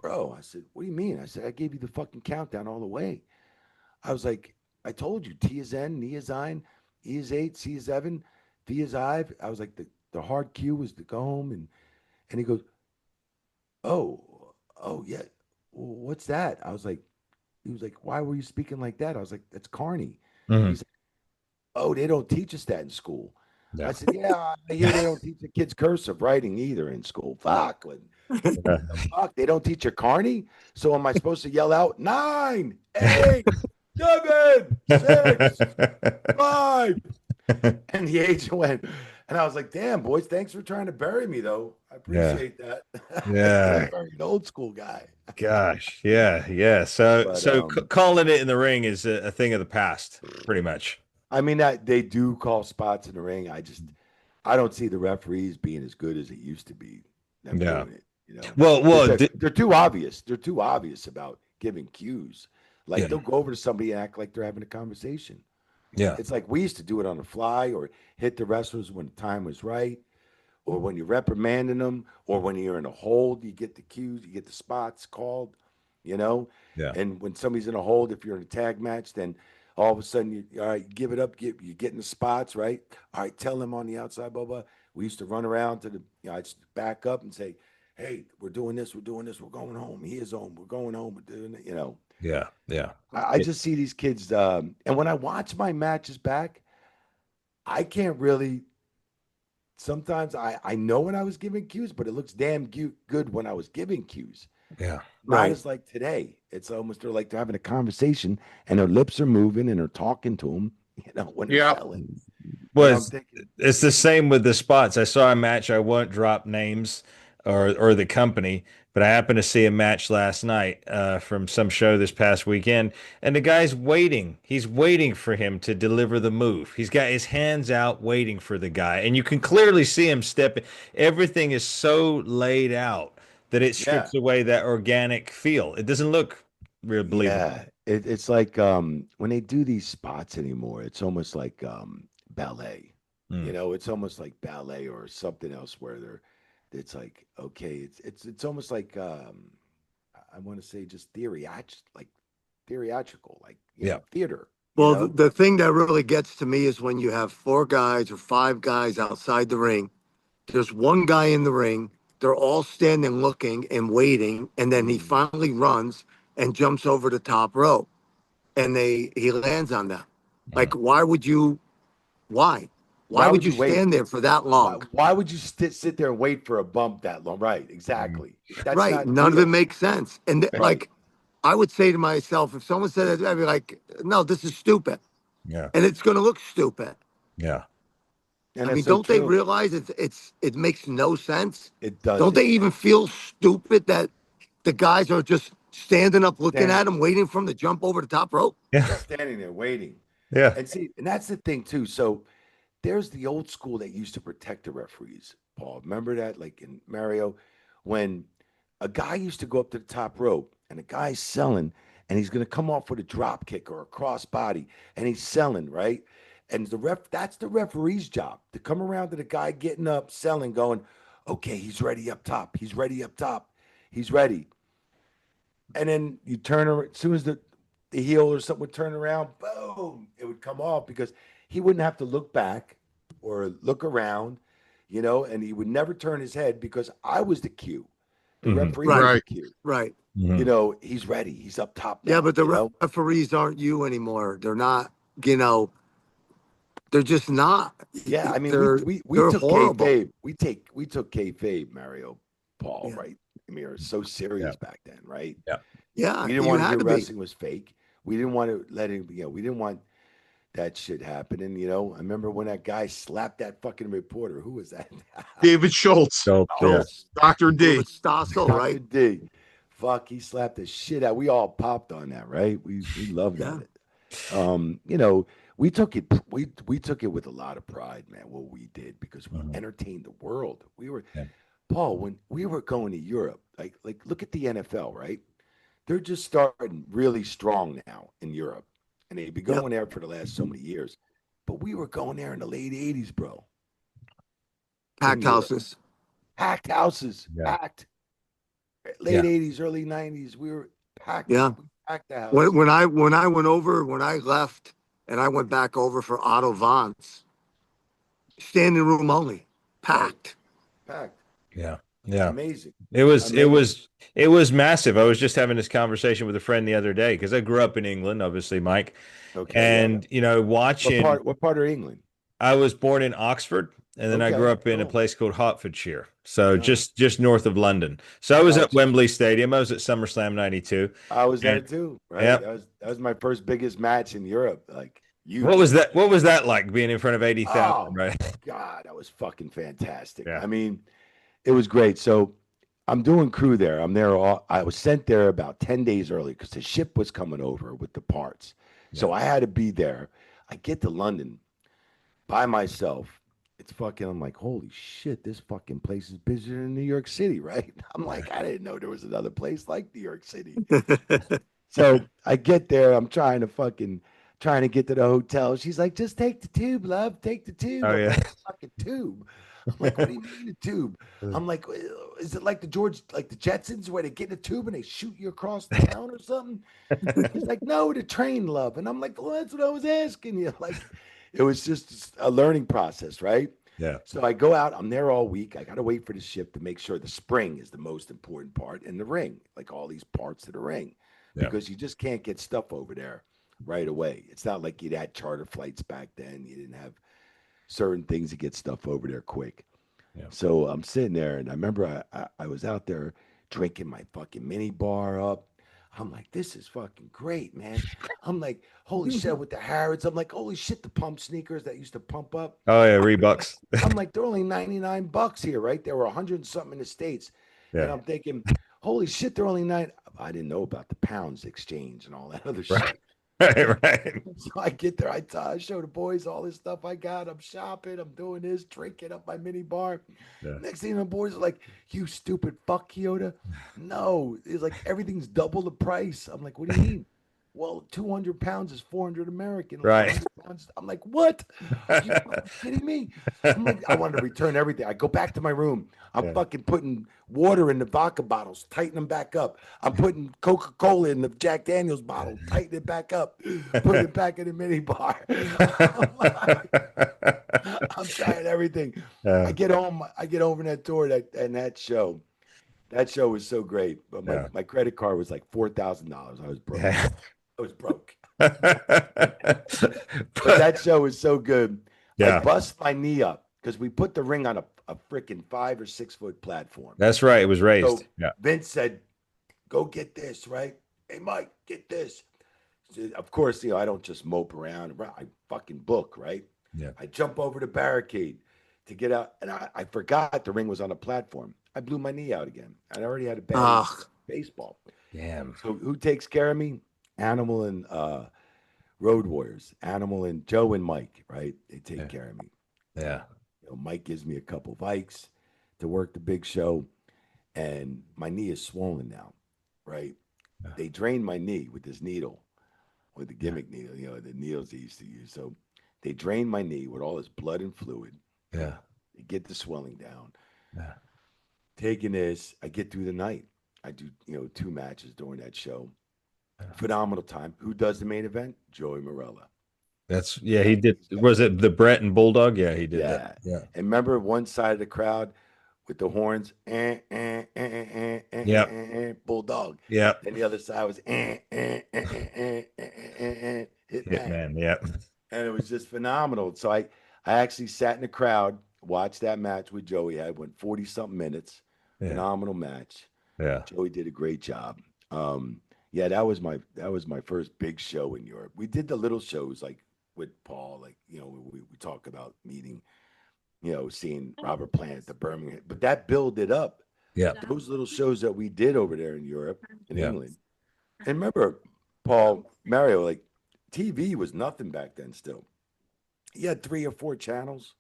Speaker 3: bro, what do you mean? I said, I gave you the fucking countdown all the way. I was like, I told you, T is N, N is ein, E is 8, C is 7, V is I. I was like, the hard cue was to go home. And he goes, oh, yeah. Well, what's that? He was like, why were you speaking like that? I was like, that's Carney.
Speaker 1: Mhm.
Speaker 3: He's like, oh, they don't teach us that in school.
Speaker 1: Yeah.
Speaker 3: I said, yeah, I hear they don't teach the kids cursive writing either in school. Fuck. Fuck, they don't teach you Carney? So am I supposed to yell out 9, 8, 7, 6, 5? And the agent went, and I was like, damn, boys, thanks for trying to bury me, though. I appreciate that.
Speaker 1: Yeah.
Speaker 3: I'm an old school guy.
Speaker 1: Gosh. Yeah. So calling it in the ring is a thing of the past, pretty much.
Speaker 3: I mean, that they do call spots in the ring. I don't see the referees being as good as it used to be. Them doing it. You know,
Speaker 1: Well,
Speaker 3: they're too obvious. They're too obvious about giving cues. Like
Speaker 1: yeah,
Speaker 3: they'll go over to somebody and act like they're having a conversation.
Speaker 1: yeah,
Speaker 3: It's like we used to do it on the fly or hit the wrestlers when the time was right, or when you're reprimanding them, or when you're in a hold, you get the cues, you get the spots called, you know.
Speaker 1: yeah,
Speaker 3: And when somebody's in a hold, if you're in a tag match, then all of a sudden all right, give it up, you get in the spots, right? All right, tell them on the outside, blah blah. We used to run around to the, I'd back up and say, hey, we're doing this, we're doing this, we're going home. He is home, we're going home, we're doing it, you know.
Speaker 1: yeah, yeah.
Speaker 3: I just see these kids, and when I watch my matches back, I can't really. Sometimes I know when I was giving cues, but it looks damn good when I was giving cues.
Speaker 1: Yeah.
Speaker 3: Not
Speaker 2: Right.
Speaker 3: as like today. It's almost they're like they're having a conversation and their lips are moving and they're talking to them, you know, when they're
Speaker 4: Yeah.
Speaker 3: selling. And I'm
Speaker 1: Was
Speaker 3: thinking,
Speaker 1: it's the same with the spots. I saw a match. I won't drop names or the company, but I happened to see a match last night from some show this past weekend, and the guy's waiting. He's waiting for him to deliver the move. He's got his hands out waiting for the guy, and you can clearly see him stepping. Everything is so laid out that it
Speaker 3: yeah,
Speaker 1: strips away that organic feel. It doesn't look real believable.
Speaker 3: yeah. It's like when they do these spots anymore, it's almost like ballet. You
Speaker 1: Mm.
Speaker 3: know, it's almost like ballet or something else where it's like, okay, it's almost like I want to say just like theatrical, like
Speaker 1: Yeah.
Speaker 3: theater. You
Speaker 2: Well,
Speaker 3: know,
Speaker 2: the thing that really gets to me is when you have 4 guys or 5 guys outside the ring. There's one guy in the ring. They're all standing looking and waiting. And then he
Speaker 3: Mhm.
Speaker 2: finally runs and jumps over the top rope. And he lands on them.
Speaker 1: Mm.
Speaker 2: Like, why would you why? Why
Speaker 3: Why
Speaker 2: would
Speaker 3: would
Speaker 2: you
Speaker 3: you wait?
Speaker 2: stand there for that
Speaker 3: Why,
Speaker 2: long?
Speaker 3: why would you sit there and wait for a bump that long? Right,
Speaker 1: Mm.
Speaker 3: exactly. That's
Speaker 2: Right.
Speaker 3: not
Speaker 2: None of it
Speaker 3: real.
Speaker 2: makes sense. And
Speaker 3: Right.
Speaker 2: like I would say to myself, if someone said it, I'd be like, no, this is stupid.
Speaker 1: Yeah.
Speaker 2: And it's gonna look stupid.
Speaker 1: Yeah.
Speaker 3: And
Speaker 2: I
Speaker 3: that's
Speaker 2: mean,
Speaker 3: so
Speaker 2: don't they
Speaker 3: true.
Speaker 2: realize it makes no sense?
Speaker 3: It
Speaker 2: Don't they
Speaker 3: doesn't.
Speaker 2: even feel stupid that the guys are just standing up looking
Speaker 3: Stand,
Speaker 2: at him, waiting for him to jump over the top rope?
Speaker 1: Yeah.
Speaker 3: just standing there waiting.
Speaker 1: Yeah.
Speaker 3: And see, and that's the thing too. So there's the old school that used to protect the referees, Paul. Remember that? Like in Mario, when a guy used to go up to the top rope and a guy's selling and he's going to come off with a drop kick or a cross body and he's selling, right? And that's the referee's job to come around to the guy getting up, selling, going, okay, he's ready up top. He's ready up top. He's ready. And then you turn around, as soon as the heel or something would turn around, boom, it would come off because he wouldn't have to look back or look around, you know, and he would never turn his head because I was the cue. The
Speaker 1: Hmm.
Speaker 3: referee was
Speaker 2: Right,
Speaker 3: the cue.
Speaker 2: right.
Speaker 3: You
Speaker 1: Hmm.
Speaker 3: know, he's ready. He's up top
Speaker 2: Yeah,
Speaker 3: now,
Speaker 2: but the
Speaker 3: you know?
Speaker 2: referees aren't you anymore. They're not, you know, they're just not.
Speaker 3: Yeah, I mean, we
Speaker 2: They're
Speaker 3: took
Speaker 2: horrible.
Speaker 3: kayfabe. We took kayfabe, Mario, Paul,
Speaker 2: Yeah.
Speaker 3: right? I mean, we were so
Speaker 1: Yeah.
Speaker 3: serious back then, right?
Speaker 1: Yeah.
Speaker 2: Yeah,
Speaker 3: We didn't
Speaker 2: you
Speaker 3: want to
Speaker 2: had
Speaker 3: hear
Speaker 2: to be.
Speaker 3: wrestling was fake. We didn't want to let it, we didn't want that shit happening, you know. I remember when that guy slapped that fucking reporter. Who was that?
Speaker 4: David Schultz,
Speaker 1: So, yeah.
Speaker 3: Oh,
Speaker 2: Schultz,
Speaker 4: Dr. D.
Speaker 2: David Stossel,
Speaker 3: Dr.
Speaker 2: right?
Speaker 3: D. Fuck, he slapped the shit out. We all popped on that, right? We loved
Speaker 2: Yeah.
Speaker 3: that. You know, we took it with a lot of pride, man, what we did because we
Speaker 1: Mhm.
Speaker 3: entertained the world. We were
Speaker 1: Yeah.
Speaker 3: Paul, when we were going to Europe, like look at the NFL, right? They're just starting really strong now in Europe. And they've been
Speaker 2: Yep.
Speaker 3: going there for the last so many years. But we were going there in the late 80s, bro, in
Speaker 2: Packed
Speaker 3: Europe.
Speaker 2: houses.
Speaker 3: Packed houses,
Speaker 1: Yeah.
Speaker 3: packed. Late
Speaker 1: Yeah.
Speaker 3: 80s, early 90s, we were packed.
Speaker 2: Yeah.
Speaker 3: We packed the house.
Speaker 2: When I left and I went back over for Otto Vance, standing room only,
Speaker 3: Right.
Speaker 2: packed.
Speaker 3: Packed.
Speaker 1: Yeah. Yeah.
Speaker 3: Amazing.
Speaker 1: It was it
Speaker 3: Amazing.
Speaker 1: was it was massive. I was just having this conversation with a friend the other day because I grew up in England, obviously, Mike.
Speaker 3: Okay, yeah.
Speaker 1: And watching
Speaker 3: What part of England?
Speaker 1: I was born in Oxford and then I grew
Speaker 3: Okay,
Speaker 1: up in a
Speaker 3: cool.
Speaker 1: place called Hertfordshire. So
Speaker 3: Nice.
Speaker 1: just north of London. So I was at
Speaker 3: Gotcha.
Speaker 1: Wembley Stadium. I was at SummerSlam 92.
Speaker 3: I was there
Speaker 1: And
Speaker 3: too, right?
Speaker 1: yeah.
Speaker 3: That was my first biggest match in Europe. Like
Speaker 1: What
Speaker 3: huge
Speaker 1: was
Speaker 3: match.
Speaker 1: that? What was that like being in front of 80,000,
Speaker 3: Oh
Speaker 1: right?
Speaker 3: my God, that was fucking fantastic.
Speaker 1: Yeah.
Speaker 3: I mean, it was great. So I'm doing crew there. I was sent there about 10 days early because the ship was coming over with the parts. So
Speaker 1: Yeah.
Speaker 3: I had to be there. I get to London by myself. it's fucking, I'm like, holy shit, this fucking place is busier than New York City, right? I'm like, I didn't know there was another place like New York City. So I get there, I'm trying to get to the hotel. She's like, just take the tube, love, take the tube.
Speaker 1: Oh
Speaker 3: I'm
Speaker 1: yeah.
Speaker 3: like, fucking tube. I'm like, what do you mean a tube? I'm like, is it like the Jetsons where they get in a tube and they shoot you across town or something? He's like, no, the train, love. And I'm like, well, that's what I was asking you. Like, it was just a learning process, right?
Speaker 1: Yeah.
Speaker 3: So I go out, I'm there all week. I got to wait for the ship to make sure the spring is the most important part in the ring, like all these parts of the ring,
Speaker 1: Yeah.
Speaker 3: because you just can't get stuff over there right away. It's not like you'd had charter flights back then. You didn't have certain things to get stuff over there quick.
Speaker 1: Yeah.
Speaker 3: So I'm sitting there, and I remember I was out there drinking my fucking mini bar up. I'm like, this is fucking great, man. I'm like, holy shit, with the Harrods. I'm like, holy shit, the pump sneakers that used to pump up.
Speaker 1: Oh yeah, Reeboks.
Speaker 3: I'm like, they're only 99 bucks here, right? There were 100 and something in the States. And
Speaker 1: Yeah.
Speaker 3: I'm thinking, holy shit, they're only nine. I didn't know about the pounds exchange and all that other
Speaker 1: Right.
Speaker 3: shit.
Speaker 1: Right.
Speaker 3: So I get there, I show the boys all this stuff I got. I'm shopping, I'm doing this, drinking up my mini bar.
Speaker 1: Yeah.
Speaker 3: Next thing the boys are like, you stupid fuck, CHIODA. No, it's like everything's double the price. I'm like, what do you mean? Well, 200 pounds is 400 American. Like
Speaker 1: Right.
Speaker 3: 100 pounds. I'm like, what? Are you fucking kidding me? I'm like, I wanted to return everything. I go back to my room. I'm
Speaker 1: Yeah.
Speaker 3: fucking putting water in the vodka bottles, tighten them back up. I'm putting Coca-Cola in the Jack Daniels bottle, tighten it back up, put it back in the mini bar. I'm trying everything. I get home from that tour and that show. That show was so great. But my credit card was like $4,000. I was broke.
Speaker 1: Yeah.
Speaker 3: I was broke.
Speaker 1: But
Speaker 3: But that show was so good.
Speaker 1: yeah,
Speaker 3: I bust my knee up because we put the ring on a freaking 5 or 6 foot platform.
Speaker 1: that's right. It was raised.
Speaker 3: So
Speaker 1: Yeah.
Speaker 3: Vince said, go get this, right? Hey, Mike, get this. So, of course, I don't just mope around. I fucking book, right?
Speaker 1: Yeah.
Speaker 3: I jump over the barricade to get out. And I forgot the ring was on a platform. I blew my knee out again. I already had a bad baseball.
Speaker 1: Damn.
Speaker 3: So who takes care of me? Animal and Road Warriors. Animal and Joe and Mike, right? They take care of me.
Speaker 1: Yeah.
Speaker 3: Mike gives me a couple Vikes to work the big show, and my knee is swollen now, right?
Speaker 1: Yeah.
Speaker 3: They drained my knee with this needle, with the gimmick needle, the needles they used to use. So they drained my knee with all this blood and fluid.
Speaker 1: Yeah.
Speaker 3: They get the swelling down.
Speaker 1: Yeah.
Speaker 3: Taking this, I get through the night. I do, 2 matches during that show. Phenomenal time. Who does the main event? Joey Morella.
Speaker 1: He did. Was it the Brett and Bulldog? Yeah, he did that. Yeah.
Speaker 3: And remember one side of the crowd with the horns, Bulldog.
Speaker 1: Yeah.
Speaker 3: And the other side was Hitman.
Speaker 1: Yeah.
Speaker 3: And it was just phenomenal. So I actually sat in the crowd, watched that match with Joey. I went 40 something minutes.
Speaker 1: Yeah.
Speaker 3: Phenomenal match.
Speaker 1: Yeah.
Speaker 3: Joey did a great job. Yeah, that was my first big show in Europe. We did the little shows like with Paul, like we talk about meeting, seeing Robert Plant at the Birmingham, but that built it up.
Speaker 1: Yeah.
Speaker 3: Those little shows that we did over there in Europe, in England. And remember, Paul, Mario, like TV was nothing back then. Still, you had 3 or 4 channels.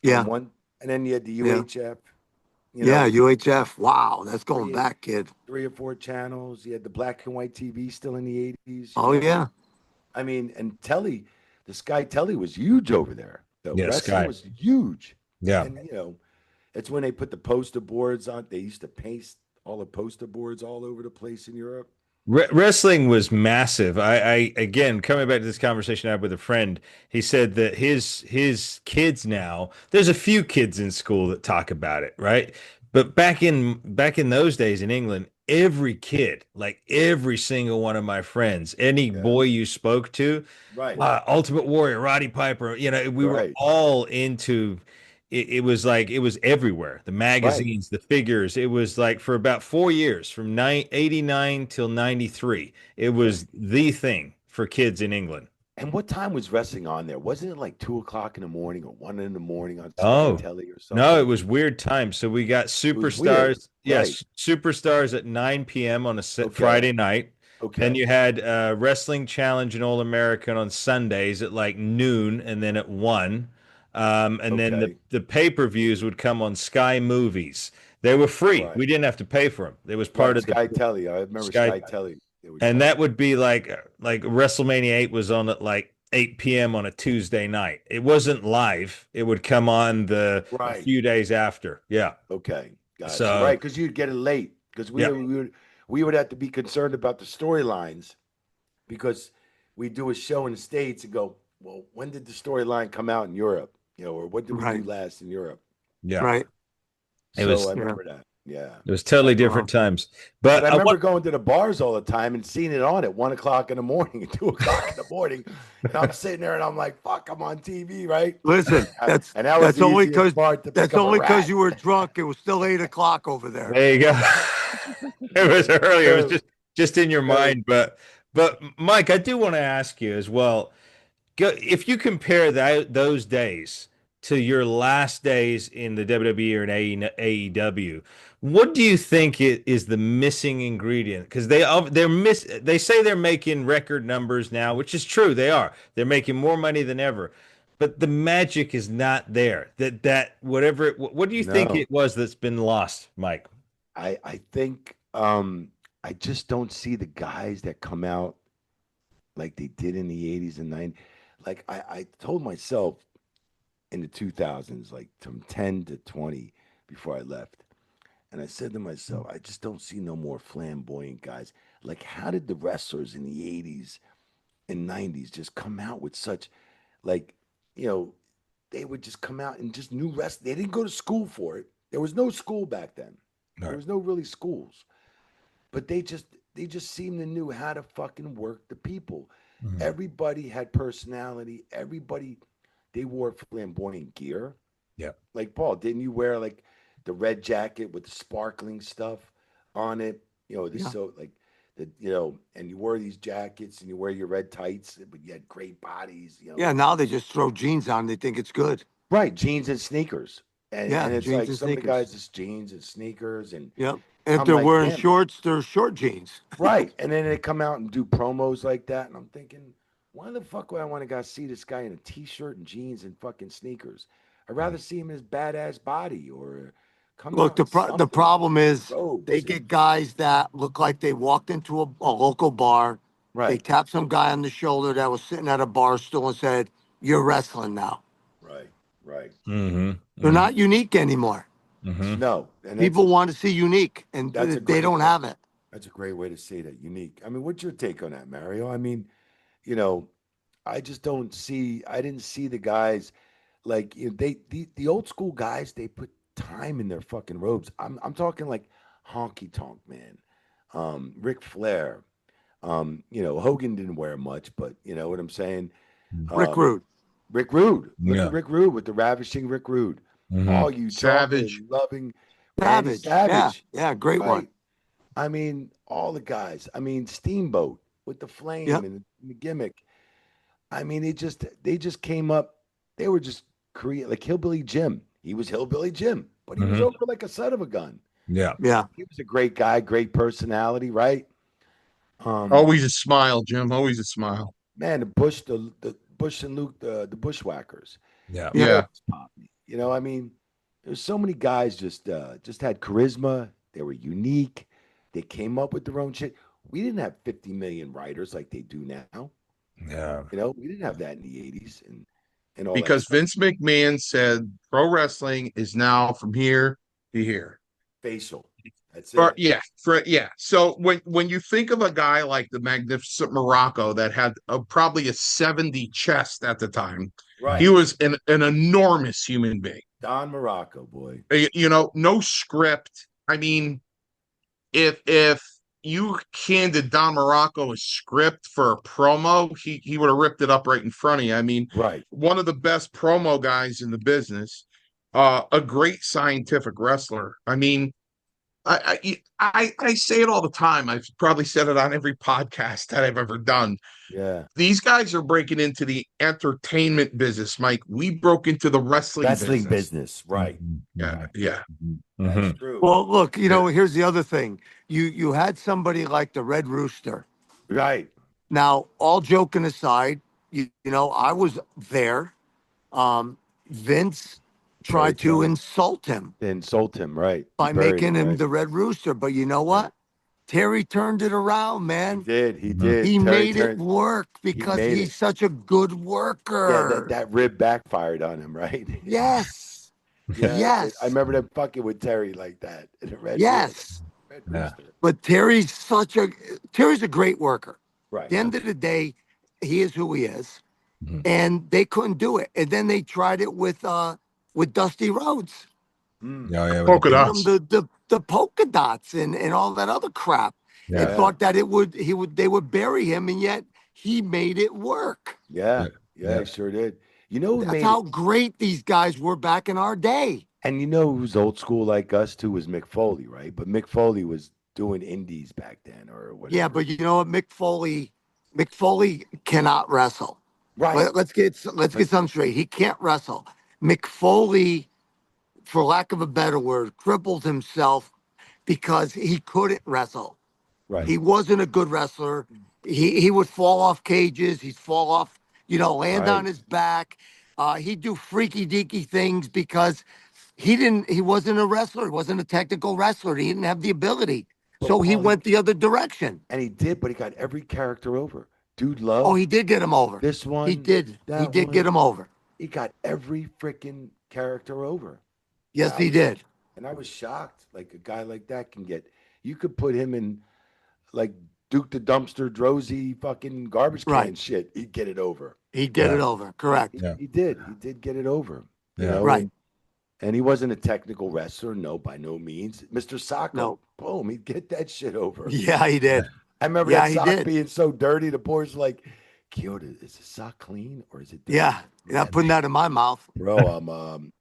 Speaker 2: Yeah.
Speaker 3: And then you had the UHF.
Speaker 2: UHF. Wow, that's going back, kid.
Speaker 3: 3 or 4 channels. You had the black and white TV still in the 80s.
Speaker 2: Oh, yeah.
Speaker 3: I mean, and Telly, the Sky Telly was huge over there. The wrestling
Speaker 1: Sky
Speaker 3: was huge.
Speaker 1: Yeah.
Speaker 3: And, it's when they put the poster boards on. They used to paste all the poster boards all over the place in Europe.
Speaker 1: Wrestling was massive. I again, coming back to this conversation I had with a friend, he said that his kids now, there's a few kids in school that talk about it, right? But back in those days in England, every kid, like every single one of my friends, any boy you spoke to,
Speaker 3: right?
Speaker 1: Ultimate Warrior, Roddy Piper, we were all into. It was like it was everywhere. The magazines, the figures. It was like for about 4 years, from 89 till 93. It was the thing for kids in England.
Speaker 3: And what time was wrestling on there? Wasn't it like 2:00 in the morning or 1 in the morning on Telly or something?
Speaker 1: No, it was weird times. So we got Superstars. Yes, Superstars at 9 p.m. on a Friday night.
Speaker 3: Okay.
Speaker 1: Then you had Wrestling Challenge and All American on Sundays at like noon, and then at 1. And then
Speaker 3: Okay.
Speaker 1: the pay-per-views would come on Sky Movies. They were free.
Speaker 3: Right.
Speaker 1: We didn't have to pay for them. It was part
Speaker 3: Right.
Speaker 1: of
Speaker 3: Sky
Speaker 1: the
Speaker 3: Telly. I remember
Speaker 1: Sky,
Speaker 3: Sky Telly. They would
Speaker 1: and
Speaker 3: come.
Speaker 1: that would be like WrestleMania 8 was on at like 8 p.m. on a Tuesday night. It wasn't live. It would come on a
Speaker 3: Right.
Speaker 1: few days after. Yeah.
Speaker 3: Okay. Gotcha.
Speaker 1: So
Speaker 3: Right, because you'd get it late. Because
Speaker 1: Yeah.
Speaker 3: we would have to be concerned about the storylines because we do a show in the States and go, well, when did the storyline come out in Europe? You know, or what did we do last in Europe?
Speaker 1: yeah.
Speaker 2: Right.
Speaker 1: It was
Speaker 3: So I remember that. Yeah.
Speaker 1: it was totally different times. But
Speaker 3: But I remember going to the bars all the time and seeing it on at 1 o'clock in the morning and 2 o'clock in the morning. And I'm sitting there and I'm like, fuck, I'm on TV, right?
Speaker 2: Listen,
Speaker 3: And that was
Speaker 2: that's
Speaker 3: the
Speaker 2: only
Speaker 3: easiest
Speaker 2: because
Speaker 3: part to
Speaker 2: that's
Speaker 3: pick up a
Speaker 2: only because
Speaker 3: rat.
Speaker 2: you were drunk. It was still 8 o'clock over there.
Speaker 1: there you go. It was earlier. It was
Speaker 3: True.
Speaker 1: just in your
Speaker 3: True.
Speaker 1: mind. But Mike, I do want to ask you as well. If you compare those days to your last days in the WWE or in AEW, what do you think is the missing ingredient? Because they say they're making record numbers now, which is true. They are. They're making more money than ever, but the magic is not there. That whatever. What do you think
Speaker 3: No.
Speaker 1: it was that's been lost, Mike?
Speaker 3: I think I just don't see the guys that come out like they did in the 80s and 90s. Like I told myself in the 2000s, like from 10 to 20 before I left. And I said to myself, I just don't see no more flamboyant guys. Like, how did the wrestlers in the 80s and 90s just come out with such, like, you know, they would just come out and just new wrestling. They didn't go to school for it. There was no school back then.
Speaker 1: Right.
Speaker 3: There was no really schools. But they just seemed to knew how to fucking work the people.
Speaker 1: Mhm.
Speaker 3: Everybody had personality. Everybody, they wore flamboyant gear.
Speaker 1: Yeah.
Speaker 3: Like, Paul, didn't you wear like the red jacket with the sparkling stuff on it? You know, this so like the and you wore these jackets and you wear your red tights, but you had great bodies. You know.
Speaker 2: Yeah, now they just throw jeans on. They think it's good.
Speaker 3: Right, jeans and sneakers. And it's
Speaker 2: jeans
Speaker 3: like
Speaker 2: and
Speaker 3: some of the
Speaker 2: sneakers.
Speaker 3: guys just jeans and sneakers and
Speaker 2: Yep. And if
Speaker 3: I'm
Speaker 2: they're
Speaker 3: like,
Speaker 2: wearing
Speaker 3: damn.
Speaker 2: shorts, they're short jeans.
Speaker 3: Right. And then they come out and do promos like that. And I'm thinking, why the fuck would I want to go see this guy in a t-shirt and jeans and fucking sneakers? I'd rather see him in his badass body or come
Speaker 2: Look,
Speaker 3: out
Speaker 2: the
Speaker 3: in
Speaker 2: the
Speaker 3: something,
Speaker 2: problem is
Speaker 3: robes
Speaker 2: they
Speaker 3: and-
Speaker 2: get guys that look like they walked into a local bar. They
Speaker 3: right,
Speaker 2: tapped some guy on the shoulder that was sitting at a bar stool and said, "You're wrestling now."
Speaker 3: right, right.
Speaker 1: Mm-hmm.
Speaker 2: They're not unique anymore.
Speaker 1: Mm-hmm.
Speaker 3: No. And
Speaker 2: People want to see unique, and
Speaker 3: that's a
Speaker 2: they
Speaker 3: great
Speaker 2: don't
Speaker 3: way.
Speaker 2: have it.
Speaker 3: That's a great way to say that, unique. I mean, what's your take on that, Mario? I mean, you know, I just I didn't see the guys like the old school guys, they put time in their fucking robes. I'm talking like Honky Tonk Man, Ric Flair. Hogan didn't wear much, but you know what I'm saying?
Speaker 2: Rick Rude.
Speaker 3: Rick Rude. Look
Speaker 1: Yeah.
Speaker 3: at Rick Rude with the ravishing Rick Rude.
Speaker 1: Mhm.
Speaker 3: All you
Speaker 4: Savage.
Speaker 3: loving Randy
Speaker 2: Savage. Yeah, great one.
Speaker 3: Right. I mean, all the guys. I mean, Steamboat with the flame
Speaker 2: Yep.
Speaker 3: and the gimmick. I mean, they just came up. They were just like Hillbilly Jim. He was Hillbilly Jim, but he was over like a son of a gun.
Speaker 1: Yeah.
Speaker 2: Yeah.
Speaker 3: He was a great guy, great personality, right?
Speaker 4: Always a smile, Jim. Always a smile.
Speaker 3: Man, the Bush and Luke, the Bushwhackers.
Speaker 1: Yeah.
Speaker 4: Yeah.
Speaker 3: You know, I mean, there's so many guys just had charisma. They were unique. They came up with their own shit. We didn't have 50 million writers like they do now.
Speaker 1: Yeah.
Speaker 3: You know, we didn't have that in the 80s and all
Speaker 4: Because
Speaker 3: that stuff.
Speaker 4: Vince McMahon said pro wrestling is now from here to here.
Speaker 3: Facial. That's
Speaker 4: Or,
Speaker 3: it.
Speaker 4: yeah. So when you think of a guy like the Magnificent Morocco that had probably a 70 chest at the time,
Speaker 3: Right.
Speaker 4: he was an enormous human being.
Speaker 3: Don Morocco, boy.
Speaker 4: You know, no script. I mean, if you handed Don Morocco a script for a promo, he would have ripped it up right in front of you. I mean,
Speaker 3: Right.
Speaker 4: one of the best promo guys in the business, a great scientific wrestler. I mean, I say it all the time. I've probably said it on every podcast that I've ever done.
Speaker 3: Yeah.
Speaker 4: These guys are breaking into the entertainment business, Mike. We broke into the wrestling
Speaker 3: business. Right.
Speaker 4: Yeah, yeah.
Speaker 3: That's true.
Speaker 2: Well, look, here's the other thing. You had somebody like the Red Rooster.
Speaker 3: Right.
Speaker 2: Now, all joking aside, I was there. Vince
Speaker 3: Terry
Speaker 2: tried to
Speaker 3: Funk.
Speaker 2: insult him
Speaker 3: Insult him, right?
Speaker 2: by
Speaker 3: He buried
Speaker 2: making him
Speaker 3: right?
Speaker 2: the Red Rooster. But you know what? Terry turned it around,
Speaker 3: He
Speaker 2: man.
Speaker 3: did. He
Speaker 1: Mhm.
Speaker 3: did.
Speaker 2: He
Speaker 3: Terry
Speaker 2: made it
Speaker 3: turned.
Speaker 2: work
Speaker 3: He
Speaker 2: because
Speaker 3: made
Speaker 2: he's
Speaker 3: it.
Speaker 2: such a good
Speaker 3: Yeah, that
Speaker 2: worker.
Speaker 3: that rib backfired on him, right?
Speaker 2: Yes.
Speaker 3: Yeah, I
Speaker 2: Yes.
Speaker 3: remember them fucking with Terry like that in the
Speaker 2: Yes.
Speaker 3: Red
Speaker 1: Yeah.
Speaker 3: Rooster.
Speaker 2: But Terry's a great worker. At
Speaker 3: Right.
Speaker 2: the end of the day, he is who he is.
Speaker 1: Mhm.
Speaker 2: And they couldn't do it. And then they tried it with Dusty Rhodes.
Speaker 3: Mm.
Speaker 1: Yeah, yeah, with
Speaker 4: Polka
Speaker 1: the
Speaker 2: Gave
Speaker 1: pink.
Speaker 2: him
Speaker 4: dots.
Speaker 2: the polka dots and all that other crap. And
Speaker 1: Yeah.
Speaker 2: thought that they would bury him, and yet he made it work.
Speaker 3: Yeah.
Speaker 1: Yeah.
Speaker 3: Yeah,
Speaker 1: Yeah.
Speaker 3: he sure did. You know who
Speaker 2: That's
Speaker 3: made it?
Speaker 2: how great these guys were back in our day.
Speaker 3: And you know who's old school like us too was Mick Foley, right? But Mick Foley was doing indies back then or whatever.
Speaker 2: Yeah, but you know what, Mick Foley cannot wrestle.
Speaker 3: Right.
Speaker 2: Let's get something straight. He can't wrestle. Mick Foley, for lack of a better word, crippled himself because he couldn't wrestle.
Speaker 3: Right.
Speaker 2: He wasn't a good wrestler. He would fall off cages. He'd fall off, land on
Speaker 3: Right.
Speaker 2: his back. He'd do freaky deaky things because he wasn't a wrestler. He wasn't a technical wrestler. He didn't have the ability.
Speaker 3: But
Speaker 2: So he
Speaker 3: Paul,
Speaker 2: went the other direction.
Speaker 3: and he did, but he got every character over. Dude
Speaker 2: Oh,
Speaker 3: Love,
Speaker 2: he did get him over.
Speaker 3: this
Speaker 2: He
Speaker 3: one,
Speaker 2: did. He
Speaker 3: that
Speaker 2: did get
Speaker 3: one.
Speaker 2: him over.
Speaker 3: He got every freaking character over.
Speaker 2: Yes,
Speaker 3: I
Speaker 2: he
Speaker 3: was-
Speaker 2: did.
Speaker 3: And I was shocked. Like a guy like that can get. You could put him in like Duke the Dumpster, Drosy, fucking garbage can
Speaker 2: Right.
Speaker 3: shit. He'd get it over.
Speaker 2: He get
Speaker 1: Yeah.
Speaker 2: it over. Correct.
Speaker 1: Yeah.
Speaker 3: He did. He did get it over. You
Speaker 1: Yeah.
Speaker 3: know,
Speaker 2: Right.
Speaker 3: and he wasn't a technical wrestler. No, by no means. Mr. Socko,
Speaker 2: No.
Speaker 3: boom, he'd get that shit over.
Speaker 2: Yeah, he did.
Speaker 3: I remember
Speaker 2: Yeah,
Speaker 3: that
Speaker 2: he
Speaker 3: sock
Speaker 2: did.
Speaker 3: being so dirty. The boys like, CHIODA, is the sock clean or is it dirty?
Speaker 2: Yeah. You're not putting that in my mouth.
Speaker 3: Bro,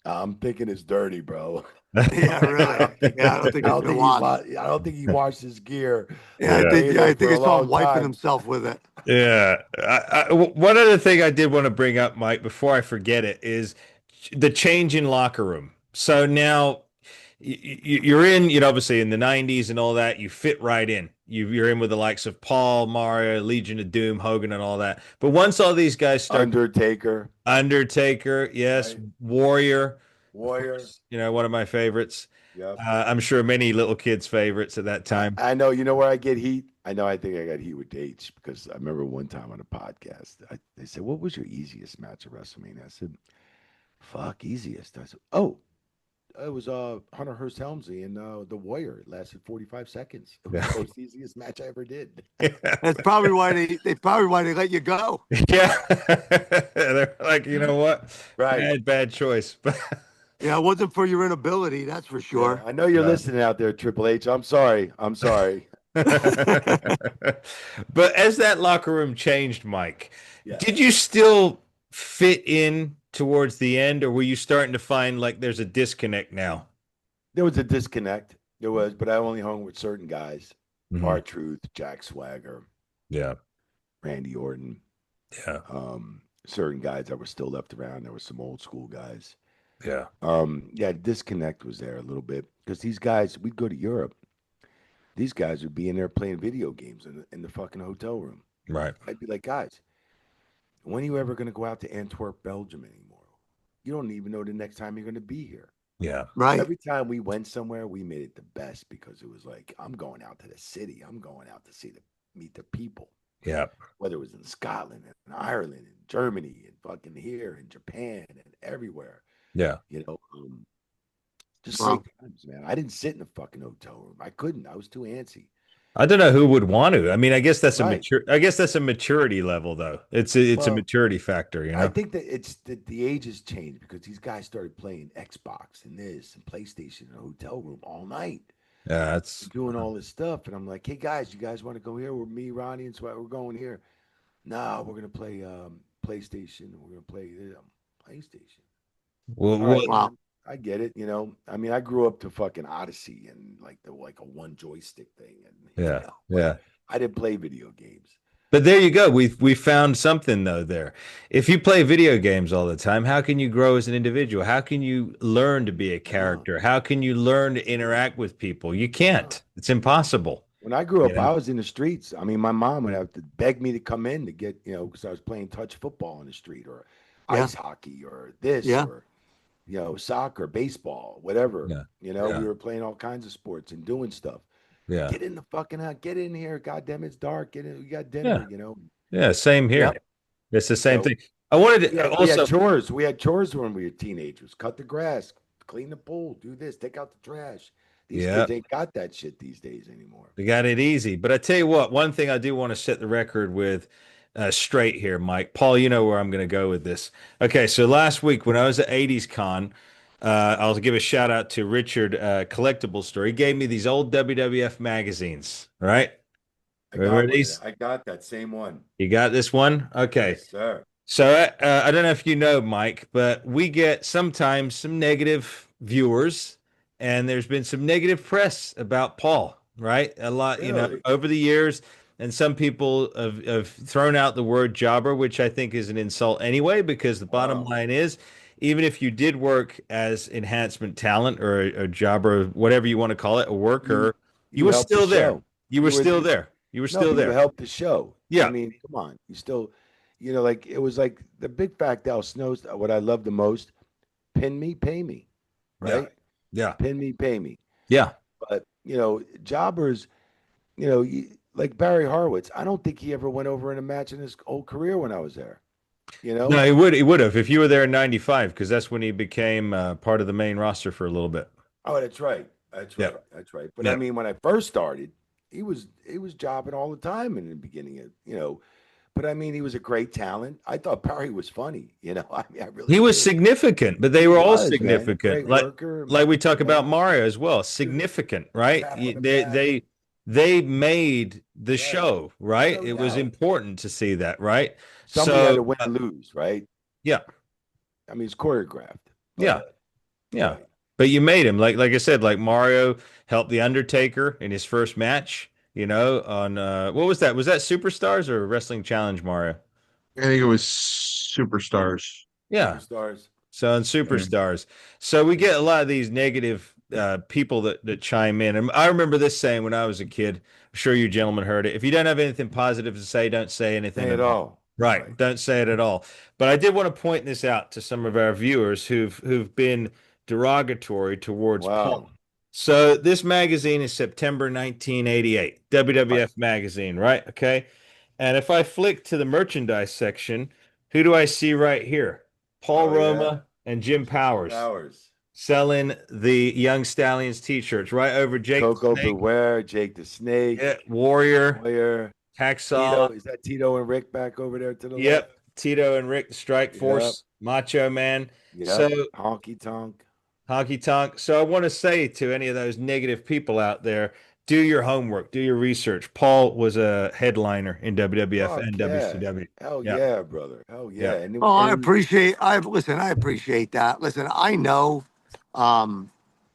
Speaker 3: I'm thinking it's dirty, bro.
Speaker 2: Yeah, really. Yeah, I don't think it's been washed.
Speaker 3: I don't think he washed his gear.
Speaker 2: Yeah,
Speaker 1: Yeah.
Speaker 2: I think
Speaker 3: For a
Speaker 2: I saw him
Speaker 3: long
Speaker 2: wiping
Speaker 3: time.
Speaker 2: himself with it.
Speaker 1: Yeah. One other thing I did want to bring up, Mike, before I forget it, is the change in locker room. So now you're in, obviously in the 90s and all that, you fit right in. You're in with the likes of Paul, Mario, Legion of Doom, Hogan, and all that. But once all these guys start, Undertaker, yes,
Speaker 3: Right.
Speaker 1: Warrior,
Speaker 3: Warrior.
Speaker 1: one of my favorites.
Speaker 3: Yep.
Speaker 1: I'm sure many little kids' favorites at that time.
Speaker 3: I know. You know where I get heat? I think I got heat with H because I remember one time on a podcast, they said, "What was your easiest match at WrestleMania?" I said, "Fuck, easiest." I said, "Oh, it was Hunter Hearst Helmsley and the Warrior. It lasted 45 seconds. It was
Speaker 1: Yeah.
Speaker 3: the most easiest match I ever did."
Speaker 2: That's probably why they let you go.
Speaker 1: Yeah. They're like, you know what?
Speaker 3: Right.
Speaker 1: Bad choice.
Speaker 2: Yeah, it wasn't for your inability, that's for sure.
Speaker 3: Yeah, I know you're
Speaker 1: Yeah.
Speaker 3: listening out there, Triple H. I'm sorry.
Speaker 1: But as that locker room changed, Mike,
Speaker 3: Yeah.
Speaker 1: did you still fit in towards the end, or were you starting to find like there's a disconnect now?
Speaker 3: There was a disconnect. There was, but I only hung with certain guys.
Speaker 1: Mhm.
Speaker 3: R-Truth, Jack Swagger,
Speaker 1: Yeah.
Speaker 3: Randy Orton.
Speaker 1: Yeah.
Speaker 3: Certain guys that were still left around. There were some old school guys.
Speaker 1: Yeah.
Speaker 3: Yeah, disconnect was there a little bit because these guys, we'd go to Europe. These guys would be in there playing video games in the fucking hotel room.
Speaker 1: Right.
Speaker 3: I'd be like, guys, when are you ever going to go out to Antwerp, Belgium anymore? You don't even know the next time you're going to be here.
Speaker 1: Yeah.
Speaker 2: Right.
Speaker 3: Every time we went somewhere, we made it the best because it was like, I'm going out to the city. I'm going out to meet the people.
Speaker 1: Yeah.
Speaker 3: Whether it was in Scotland and Ireland and Germany and fucking here and Japan and everywhere.
Speaker 1: Yeah.
Speaker 3: Just
Speaker 2: Wow.
Speaker 3: great times, man. I didn't sit in a fucking hotel room. I couldn't. I was too antsy.
Speaker 1: I don't know who would want to. I mean, I guess that's
Speaker 3: Right.
Speaker 1: I guess that's a maturity level, though. It's a
Speaker 3: Well,
Speaker 1: maturity factor,
Speaker 3: I think that it's that the age has changed because these guys started playing Xbox and this and PlayStation in a hotel room all night,
Speaker 1: Yeah, that's
Speaker 3: doing all this stuff. And I'm like, hey guys, you guys want to go here with me, Ronnie, and Swag? We're going here. No, we're gonna play PlayStation. We're gonna play PlayStation.
Speaker 1: well,
Speaker 3: All right,
Speaker 2: Wow.
Speaker 3: man, I get it. I mean, I grew up to fucking Odyssey and like a one joystick thing, and
Speaker 1: yeah, yeah.
Speaker 3: I didn't play video games.
Speaker 1: But there you go. We found something though there. If you play video games all the time, how can you grow as an individual? How can you learn to be a character? How can you learn to interact with people? You can't. It's impossible.
Speaker 3: When I grew up,
Speaker 1: Yeah.
Speaker 3: I was in the streets. I mean, my mom would have to beg me to come in to get, because I was playing touch football in the street or
Speaker 2: Yeah.
Speaker 3: ice hockey or this
Speaker 2: Yeah.
Speaker 3: or you know, soccer, baseball, whatever.
Speaker 1: Yeah.
Speaker 3: You know,
Speaker 1: Yeah.
Speaker 3: we were playing all kinds of sports and doing stuff.
Speaker 1: Yeah.
Speaker 3: Get in the fucking house. Get in here. God damn, it's dark. Get in. We got dinner.
Speaker 1: Yeah.
Speaker 3: You know.
Speaker 1: Yeah. Same here.
Speaker 2: Yep.
Speaker 1: It's the
Speaker 3: You
Speaker 1: same
Speaker 3: know,
Speaker 1: thing. I wanted
Speaker 3: we
Speaker 1: to
Speaker 3: had
Speaker 1: also,
Speaker 3: chores. We had chores when we were teenagers. Cut the grass, clean the pool, do this, take out the trash. These
Speaker 1: yeah,
Speaker 3: kids ain't got that shit these days anymore.
Speaker 1: they got it easy. But I tell you what, one thing I do want to set the record with straight here, Mike. Paul, you know where I'm going to go with this. Okay, so last week when I was at 80s Con, I'll give a shout out to Richard Collectible Store. He gave me these old WWF magazines. All right,
Speaker 3: I
Speaker 1: remember
Speaker 3: got one of
Speaker 1: these?
Speaker 3: that. I got that same one.
Speaker 1: You got this one? Okay.
Speaker 3: Yes, sir.
Speaker 1: So I don't know if you know, Mike, but we get sometimes some negative viewers, and there's been some negative press about Paul, right? A lot,
Speaker 3: Really?
Speaker 1: over the years, and some people have thrown out the word jobber, which I think is an insult anyway, because the bottom
Speaker 3: Wow.
Speaker 1: line is, even if you did work as enhancement talent or a jobber, whatever you want to call it, a worker, you
Speaker 3: You
Speaker 1: were
Speaker 3: helped the
Speaker 1: still there.
Speaker 3: show.
Speaker 1: You were
Speaker 3: You were
Speaker 1: still there. You were
Speaker 3: no,
Speaker 1: still
Speaker 3: but you
Speaker 1: there.
Speaker 3: helped the show. I
Speaker 1: Yeah.
Speaker 3: mean, come on. You still, you know, like it was like the big fact Al Snow's what I love the most, pin me, pay me.
Speaker 1: Yeah.
Speaker 3: Right?
Speaker 1: Yeah.
Speaker 3: Pin me, pay me.
Speaker 1: Yeah.
Speaker 3: But you know, jobbers, you know, like Barry Horowitz, I don't think he ever went over in a match in his whole career when I was there. You know?
Speaker 1: No, he would have if you were there in '95 because that's when he became part of the main roster for a little bit.
Speaker 3: Oh, that's right. That's right.
Speaker 1: Yep.
Speaker 3: That's right. But I
Speaker 1: Yep.
Speaker 3: mean, when I first started, he was jobbing all the time in the beginning of, you know. But I mean, he was a great talent. I thought Barry was funny, you know. I mean, I really
Speaker 1: He was
Speaker 3: did.
Speaker 1: significant, but they
Speaker 3: He
Speaker 1: were all
Speaker 3: was, man.
Speaker 1: significant.
Speaker 3: Great
Speaker 1: Like
Speaker 3: worker,
Speaker 1: like we talk
Speaker 3: you know.
Speaker 1: about Mario as well. Significant, right?
Speaker 3: Pat on the
Speaker 1: They
Speaker 3: back.
Speaker 1: they made the
Speaker 3: Right.
Speaker 1: show, right?
Speaker 3: No
Speaker 1: It was
Speaker 3: doubt.
Speaker 1: important to see that, right?
Speaker 3: Somebody had
Speaker 1: So
Speaker 3: to win and lose, right?
Speaker 1: yeah,
Speaker 3: I mean, it's choreographed.
Speaker 1: yeah,
Speaker 3: But,
Speaker 1: yeah.
Speaker 3: right.
Speaker 1: But you made him like I said, like Mario helped the Undertaker in his first match. On what was that? Was that Superstars or Wrestling Challenge, Mario?
Speaker 4: I think it was Superstars.
Speaker 1: Yeah.
Speaker 3: Superstars.
Speaker 1: So and superstars. So we get a lot of these negative people that chime in. And I remember this saying when I was a kid. I'm sure you gentlemen heard it. If you don't have anything positive to say, don't say anything
Speaker 3: Say
Speaker 1: at
Speaker 3: it
Speaker 1: all.
Speaker 3: all.
Speaker 1: Right. Don't say it at all. But I did want to point this out to some of our viewers who've been derogatory towards
Speaker 3: Wow.
Speaker 1: Paul. So this magazine is September 1988, WWF magazine, right? Okay. And if I flick to the merchandise section, who do I see right here? Paul
Speaker 3: Oh, yeah.
Speaker 1: Roma and Jim Powers
Speaker 3: Powers.
Speaker 1: selling the Young Stallions t-shirts right over Jake the
Speaker 3: Coco
Speaker 1: Snake,
Speaker 3: Beware, Jake the Snake,
Speaker 1: Warrior,
Speaker 3: Warrior,
Speaker 1: Hacksaw.
Speaker 3: Tito. Is that Tito and Rick back over there to the
Speaker 1: Yep.
Speaker 3: left?
Speaker 1: Tito and Rick, the Strike Force, Macho Man.
Speaker 3: Yep.
Speaker 1: So
Speaker 3: Honky Tonk.
Speaker 1: Honky Tonk. So I want to say to any of those negative people out there, do your homework, do your research. Paul was a headliner in WWF
Speaker 3: Fuck
Speaker 1: and
Speaker 3: yeah.
Speaker 1: WCW.
Speaker 3: Hell
Speaker 1: Yeah.
Speaker 3: yeah, brother. Hell yeah.
Speaker 1: Yeah.
Speaker 3: And,
Speaker 2: Oh, I
Speaker 3: and
Speaker 2: appreciate. I appreciate that. Listen, I know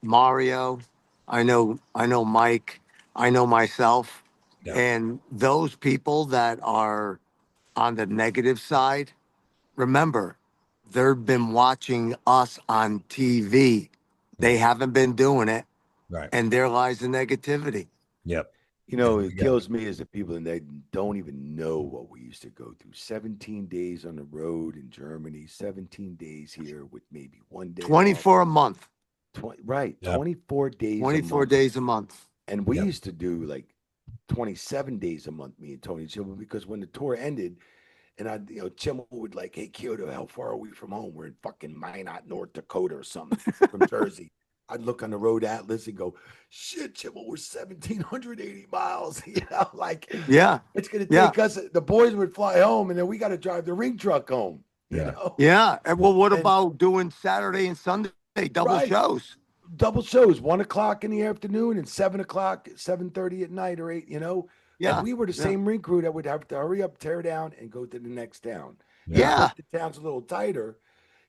Speaker 2: Mario, I know Mike, I know myself,
Speaker 1: Yeah.
Speaker 2: and those people that are on the negative side, remember, they've been watching us on TV. They haven't been doing it,
Speaker 1: Right.
Speaker 2: and there lies the negativity.
Speaker 1: Yep.
Speaker 3: you know,
Speaker 1: There
Speaker 3: it
Speaker 1: we go.
Speaker 3: kills me is the people and they don't even know what we used to go through. 17 days on the road in Germany, 17 days here with maybe one day off.
Speaker 2: 24 a month.
Speaker 3: 20, right.
Speaker 1: Yep.
Speaker 3: 24 days.
Speaker 2: 24
Speaker 3: a month.
Speaker 2: days a month.
Speaker 3: And we
Speaker 1: Yep.
Speaker 3: used to do like 27 days a month, me and Tony Chimel, because when the tour ended, and Chimel would like, hey, CHIODA, how far are we from home? We're in fucking Minot, North Dakota or something from Jersey. I'd look on the road atlas and go, shit, Chimel, we're 1,780 miles. Like,
Speaker 2: Yeah.
Speaker 3: it's going to take us, the boys would fly home and then we got to drive the ring truck home. You
Speaker 1: Yeah.
Speaker 3: know?
Speaker 2: Yeah. And well, what
Speaker 3: And-
Speaker 2: about doing Saturday and Sunday double
Speaker 3: Right.
Speaker 2: shows?
Speaker 3: Double shows, 1 o'clock in the afternoon and 7 o'clock, 7:30 at night or 8,
Speaker 2: Yeah.
Speaker 3: And we were the
Speaker 2: Yeah.
Speaker 3: same ring crew that would have to hurry up, tear down, and go to the next town.
Speaker 2: Yeah.
Speaker 3: If the town's a little tighter,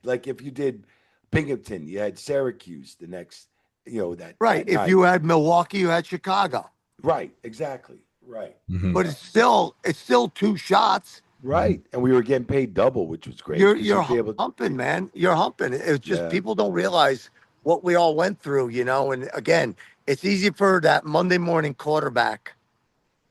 Speaker 3: like if you did Binghamton, you had Syracuse the next, that
Speaker 2: Right.
Speaker 3: that
Speaker 2: If
Speaker 3: night.
Speaker 2: you had Milwaukee, you had Chicago.
Speaker 3: Right, exactly, right,
Speaker 1: Mhm.
Speaker 2: But it's still two shots.
Speaker 3: right, and we were getting paid double, which was great.
Speaker 2: You're
Speaker 3: 'cause
Speaker 2: you're
Speaker 3: you'd be able-
Speaker 2: humping, man. You're humping. It's just
Speaker 3: Yeah.
Speaker 2: people don't realize what we all went through, And again, it's easy for that Monday morning quarterback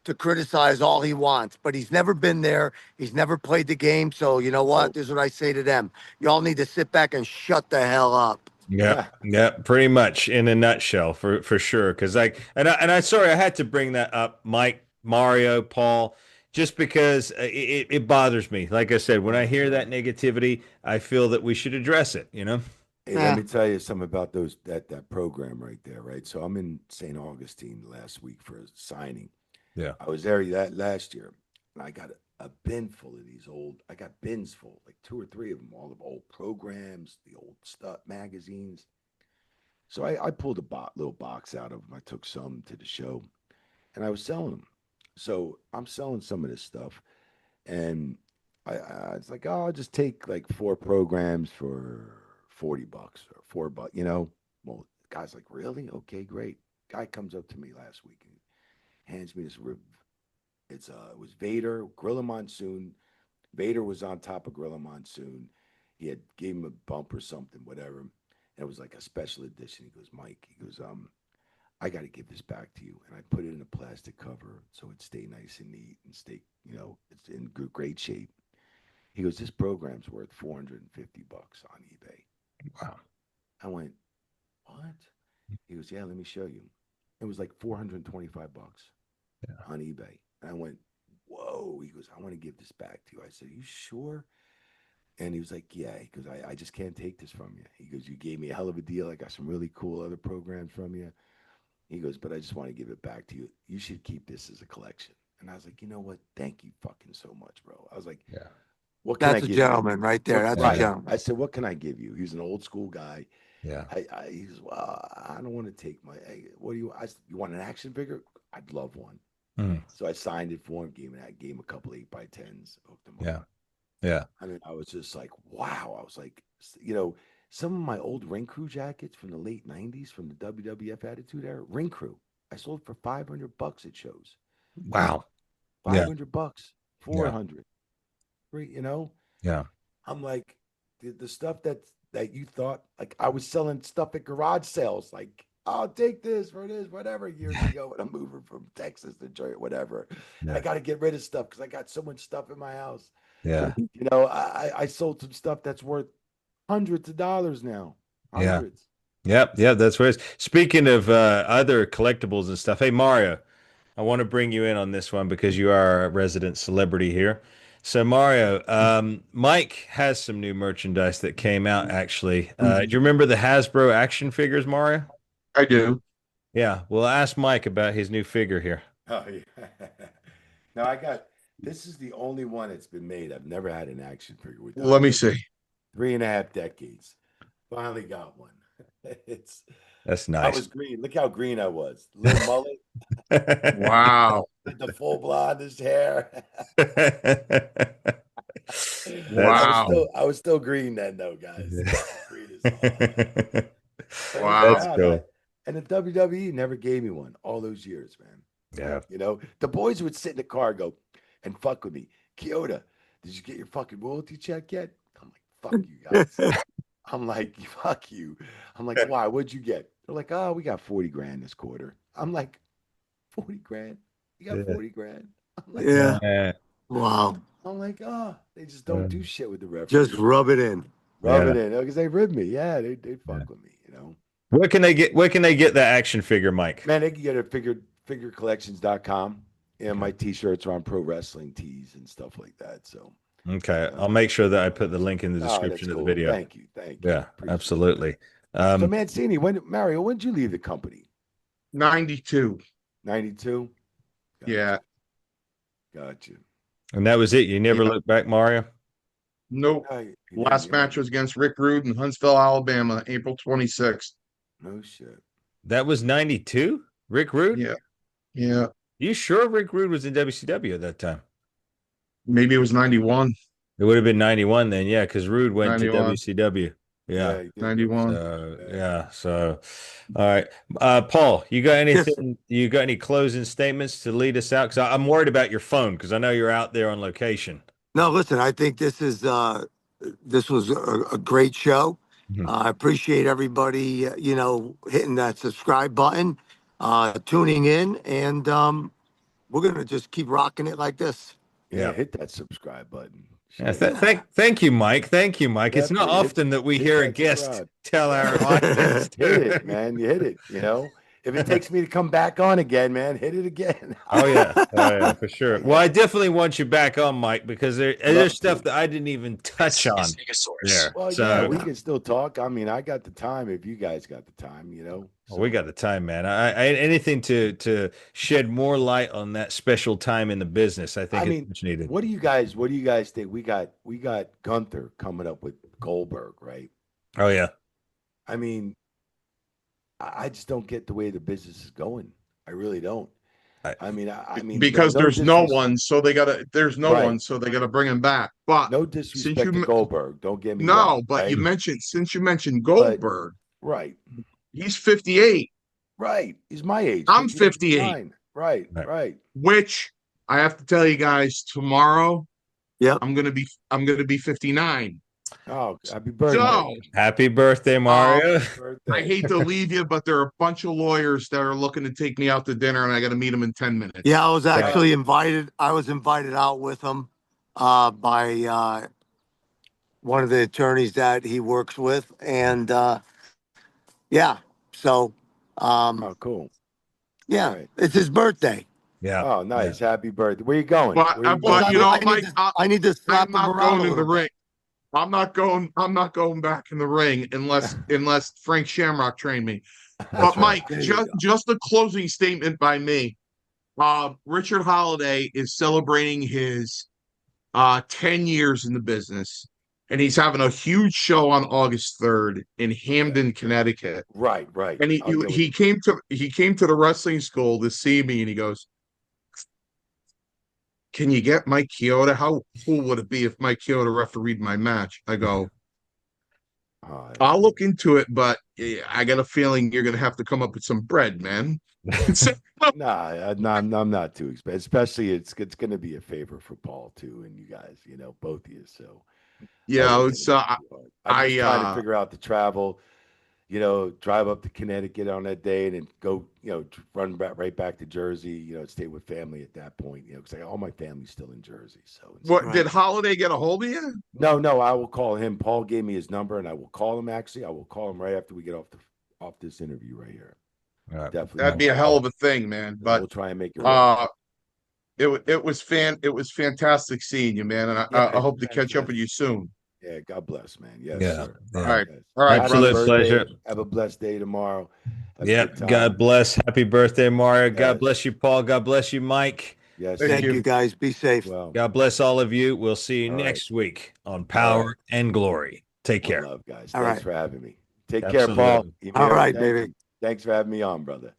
Speaker 2: to criticize all he wants, but he's never been there. He's never played the game. So you know what? This is what I say to them. Y'all need to sit back and shut the hell up.
Speaker 1: Yeah, yeah, pretty much in a nutshell, for sure. Because I sorry I had to bring that up, Mike, Mario, Paul, just because it bothers me. Like I said, when I hear that negativity, I feel that we should address it. You know.
Speaker 3: Hey, let me tell you something about that program right there, right? So I'm in St. Augustine last week for a signing.
Speaker 1: Yeah.
Speaker 3: I was there that last year, and I got a bin full of these I got bins full, like 2 or 3 of them, all the old programs, the old stuff, magazines. So I pulled a little box out of them. I took some to the show, and I was selling them. So I'm selling some of this stuff, and I was like, oh, I'll just take like 4 programs for $40 or $4, you know. Well, the guy's like, really? Okay, great. Guy comes up to me last week and hands me this rib. It was Vader, Gorilla Monsoon. Vader was on top of Gorilla Monsoon. He gave him a bump or something, whatever. And it was like a special edition. He goes, Mike, he goes, I got to give this back to you. And I put it in a plastic cover so it stay nice and neat and stay, you know, it's in great shape. He goes, this program's worth $450 on eBay.
Speaker 1: Wow.
Speaker 3: I went, what? He goes, yeah, let me show you. It was like $425 on eBay. And I went, whoa. He goes, I want to give this back to you. I said, you sure? And he was like, yeah. He goes, I just can't take this from you. He goes, you gave me a hell of a deal. I got some really cool other programs from you. He goes, but I just want to give it back to you. You should keep this as a collection. And I was like, you know what? Thank you fucking so much, bro. I was like,
Speaker 1: yeah.
Speaker 3: What can
Speaker 2: That's
Speaker 3: I
Speaker 2: a
Speaker 3: give
Speaker 2: gentleman
Speaker 3: you?
Speaker 2: right there. That's a gentleman.
Speaker 3: I said, what can I give you? He's an old school guy.
Speaker 1: Yeah.
Speaker 3: He goes, well, I don't want to take what do you, you want an action figure? I'd love one. So I signed it for him, gave him a couple 8x10s, hooked them up.
Speaker 1: Yeah. Yeah.
Speaker 3: I mean, I was just like, wow. I was like, you know, some of my old Ring Crew jackets from the late 90s from the WWF Attitude Era, Ring Crew, I sold for $500 at shows.
Speaker 1: Wow.
Speaker 3: $500, 400. You know?
Speaker 1: Yeah.
Speaker 3: I'm like, the stuff that you thought, like I was selling stuff at garage sales, like, I'll take this for this, whatever, years ago when I'm moving from Texas to Detroit, whatever. Yeah. I got to get rid of stuff because I got so much stuff in my house.
Speaker 1: Yeah.
Speaker 3: You know, I sold some stuff that's worth hundreds of dollars now. Hundreds.
Speaker 1: Yeah. Yep. That's what it is. Speaking of other collectibles and stuff, hey, Mario, I want to bring you in on this one because you are a resident celebrity here. So Mario, Mike has some new merchandise that came out actually. Do you remember the Hasbro action figures, Mario?
Speaker 4: I do.
Speaker 1: Yeah. Well, ask Mike about his new figure here.
Speaker 3: Oh yeah. Now this is the only one that's been made. I've never had an action figure with.
Speaker 4: Let me see.
Speaker 3: 3.5 decades. Finally got one.
Speaker 1: That's nice.
Speaker 3: I was green. Look how green I was. Little mullet.
Speaker 4: Wow.
Speaker 3: The full blondish hair.
Speaker 4: Wow.
Speaker 3: I was still green then, though, guys. Green
Speaker 4: Wow.
Speaker 1: That's cool.
Speaker 3: And the WWE never gave me one all those years, man.
Speaker 1: Yeah.
Speaker 3: You know, the boys would sit in the car and go and fuck with me. CHIODA, did you get your fucking royalty check yet? I'm like, fuck you guys. I'm like, fuck you. I'm like, why? What'd you get? They're like, oh, we got 40 grand this quarter. I'm like, 40 grand? You got 40 grand? I'm like,
Speaker 2: yeah. Wow.
Speaker 3: I'm like, oh, they just don't do shit with the referee.
Speaker 2: Just rub it in.
Speaker 3: Rub it in. Because they rib me. Yeah, they fuck with me, you know.
Speaker 1: Where can they get that action figure, Mike?
Speaker 3: Man, they can get it at figurecollections.com. And my t-shirts are on pro wrestling tees and stuff like that. So
Speaker 1: okay, I'll make sure that I put the link in the description of the video.
Speaker 3: Thank you.
Speaker 1: Yeah, absolutely.
Speaker 3: So Mancini, Mario, when did you leave the company?
Speaker 4: 92.
Speaker 3: 92?
Speaker 4: Yeah.
Speaker 3: Gotcha.
Speaker 1: And that was it. You never looked back, Mario?
Speaker 4: Nope. Last match was against Rick Rude in Huntsville, Alabama, April 26th.
Speaker 3: No shit.
Speaker 1: That was 92? Rick Rude?
Speaker 4: Yeah. Yeah.
Speaker 1: You sure Rick Rude was in WCW at that time?
Speaker 4: Maybe it was 91.
Speaker 1: It would have been 91 then, yeah, because Rude went 91. To WCW. Yeah.
Speaker 4: 91.
Speaker 1: So, all right. Paul, you got anything? You got any closing statements to lead us out? Because I'm worried about your phone because I know you're out there on location.
Speaker 2: No, listen, I think this was a great show. I appreciate everybody, hitting that subscribe button, tuning in, and we're gonna just keep rocking it like this.
Speaker 3: Yeah,
Speaker 1: Yeah.
Speaker 3: hit that subscribe button.
Speaker 1: Yeah,
Speaker 3: Shit.
Speaker 1: thank you, Mike. Thank you, Mike. It's not
Speaker 3: Definitely
Speaker 1: often that we
Speaker 3: hit
Speaker 1: hear a
Speaker 3: that
Speaker 1: guest
Speaker 3: subscribe.
Speaker 1: tell our audience to
Speaker 3: Hit it, man. You hit it. You know, if it takes me to come back on again, man, hit it again.
Speaker 1: Oh yeah, for sure. Well,
Speaker 3: Yeah.
Speaker 1: I definitely want you back on, Mike, because there's
Speaker 3: Love
Speaker 1: stuff
Speaker 3: to.
Speaker 1: that I didn't even touch on there.
Speaker 3: Well,
Speaker 1: So
Speaker 3: yeah, we can still talk. I mean, I got the time if you guys got the time, you know.
Speaker 1: well, we got the time, man. I anything to shed more light on that special time in the business, I think is much needed.
Speaker 3: what do you guys think? We got Gunther coming up with Goldberg, right?
Speaker 1: Oh yeah.
Speaker 3: I mean, I just don't get the way the business is going. I really don't. I mean,
Speaker 4: because there's no one, so they gotta. There's no
Speaker 3: Right.
Speaker 4: one, so they gotta bring him back. But
Speaker 3: no
Speaker 4: since
Speaker 3: disrespect to
Speaker 4: you
Speaker 3: Goldberg, don't get me
Speaker 4: no,
Speaker 3: wrong.
Speaker 4: but
Speaker 3: right?
Speaker 4: you mentioned since you mentioned Goldberg,
Speaker 3: Right,
Speaker 4: he's 58.
Speaker 3: right. He's my age.
Speaker 4: I'm 58.
Speaker 3: 59. Right,
Speaker 1: Right.
Speaker 3: right.
Speaker 4: Which I have to tell you guys tomorrow.
Speaker 2: Yep.
Speaker 4: I'm gonna be 59.
Speaker 3: Oh, happy birthday.
Speaker 4: So
Speaker 1: Happy birthday, Mario.
Speaker 4: I hate to leave you, but there are a bunch of lawyers that are looking to take me out to dinner, and I got to meet them in 10 minutes.
Speaker 2: Yeah, I was actually invited. I was invited out with him by one of the attorneys that he works with, and yeah, so
Speaker 3: Oh, cool.
Speaker 2: yeah,
Speaker 3: Right.
Speaker 2: it's his birthday.
Speaker 1: Yeah.
Speaker 3: Oh, nice. Happy birthday. Where you going?
Speaker 4: But,
Speaker 3: Where you
Speaker 4: but
Speaker 3: going?
Speaker 4: you know,
Speaker 2: I need
Speaker 4: Mike,
Speaker 2: to, I need to slap
Speaker 4: I'm
Speaker 2: him
Speaker 4: not
Speaker 2: around
Speaker 4: going
Speaker 2: a
Speaker 4: in the
Speaker 2: little bit.
Speaker 4: ring. I'm not going back in the ring unless Frank Shamrock trained me. But Mike,
Speaker 2: There you go.
Speaker 4: just a closing statement by me. Richard Holiday is celebrating his 10 years in the business, and he's having a huge show on August 3rd in Hamden, Connecticut.
Speaker 3: Right, right.
Speaker 4: And he came to the wrestling school to see me, and he goes, "Can you get Mike Chioda? How cool would it be if Mike Chioda refereed my match?" I go, "I'll look into it, but I got a feeling you're gonna have to come up with some bread, man."
Speaker 3: Nah, I'm not too expensive. Especially it's going to be a favor for Paul too, and you guys, you know, both of you. So
Speaker 4: Yeah,
Speaker 3: it's
Speaker 4: so
Speaker 3: I'm just trying to figure out the travel. You know, drive up to Connecticut on that day, and then go, you know, run back right back to Jersey. You know, stay with family at that point. You know, because all my family's still in Jersey. So
Speaker 4: what did Holiday get a hold of you?
Speaker 3: No, I will call him. Paul gave me his number, and I will call him. Actually, I will call him right after we get off this interview right here.
Speaker 1: Right.
Speaker 3: Definitely,
Speaker 4: That'd be a hell of a thing, man. But
Speaker 3: we'll try and make it.
Speaker 4: it was fantastic seeing you, man, and I hope to catch up with you soon.
Speaker 3: Yeah, God bless, man. Yes,
Speaker 1: Yeah.
Speaker 3: sir.
Speaker 1: Yeah.
Speaker 4: All right,
Speaker 3: Yes.
Speaker 4: all right,
Speaker 1: Absolute
Speaker 4: brother.
Speaker 1: pleasure.
Speaker 3: Have a blessed day tomorrow. Have a
Speaker 1: Yeah.
Speaker 3: good time.
Speaker 1: God bless. Happy birthday, Mario. God
Speaker 3: Yes.
Speaker 1: bless you, Paul. God bless you, Mike.
Speaker 3: Yes,
Speaker 4: Thank
Speaker 2: Thank
Speaker 4: you.
Speaker 2: you guys. Be safe.
Speaker 3: well,
Speaker 1: God bless all of you. We'll see you
Speaker 3: All right.
Speaker 1: next week on Power and Glory. Take
Speaker 3: one
Speaker 1: care.
Speaker 3: love, guys.
Speaker 2: All
Speaker 3: Thanks
Speaker 2: right.
Speaker 3: for having me. Take care, Paul.
Speaker 1: Absolutely.
Speaker 2: All right,
Speaker 3: Thank
Speaker 2: baby.
Speaker 3: you. Thanks for having me on, brother.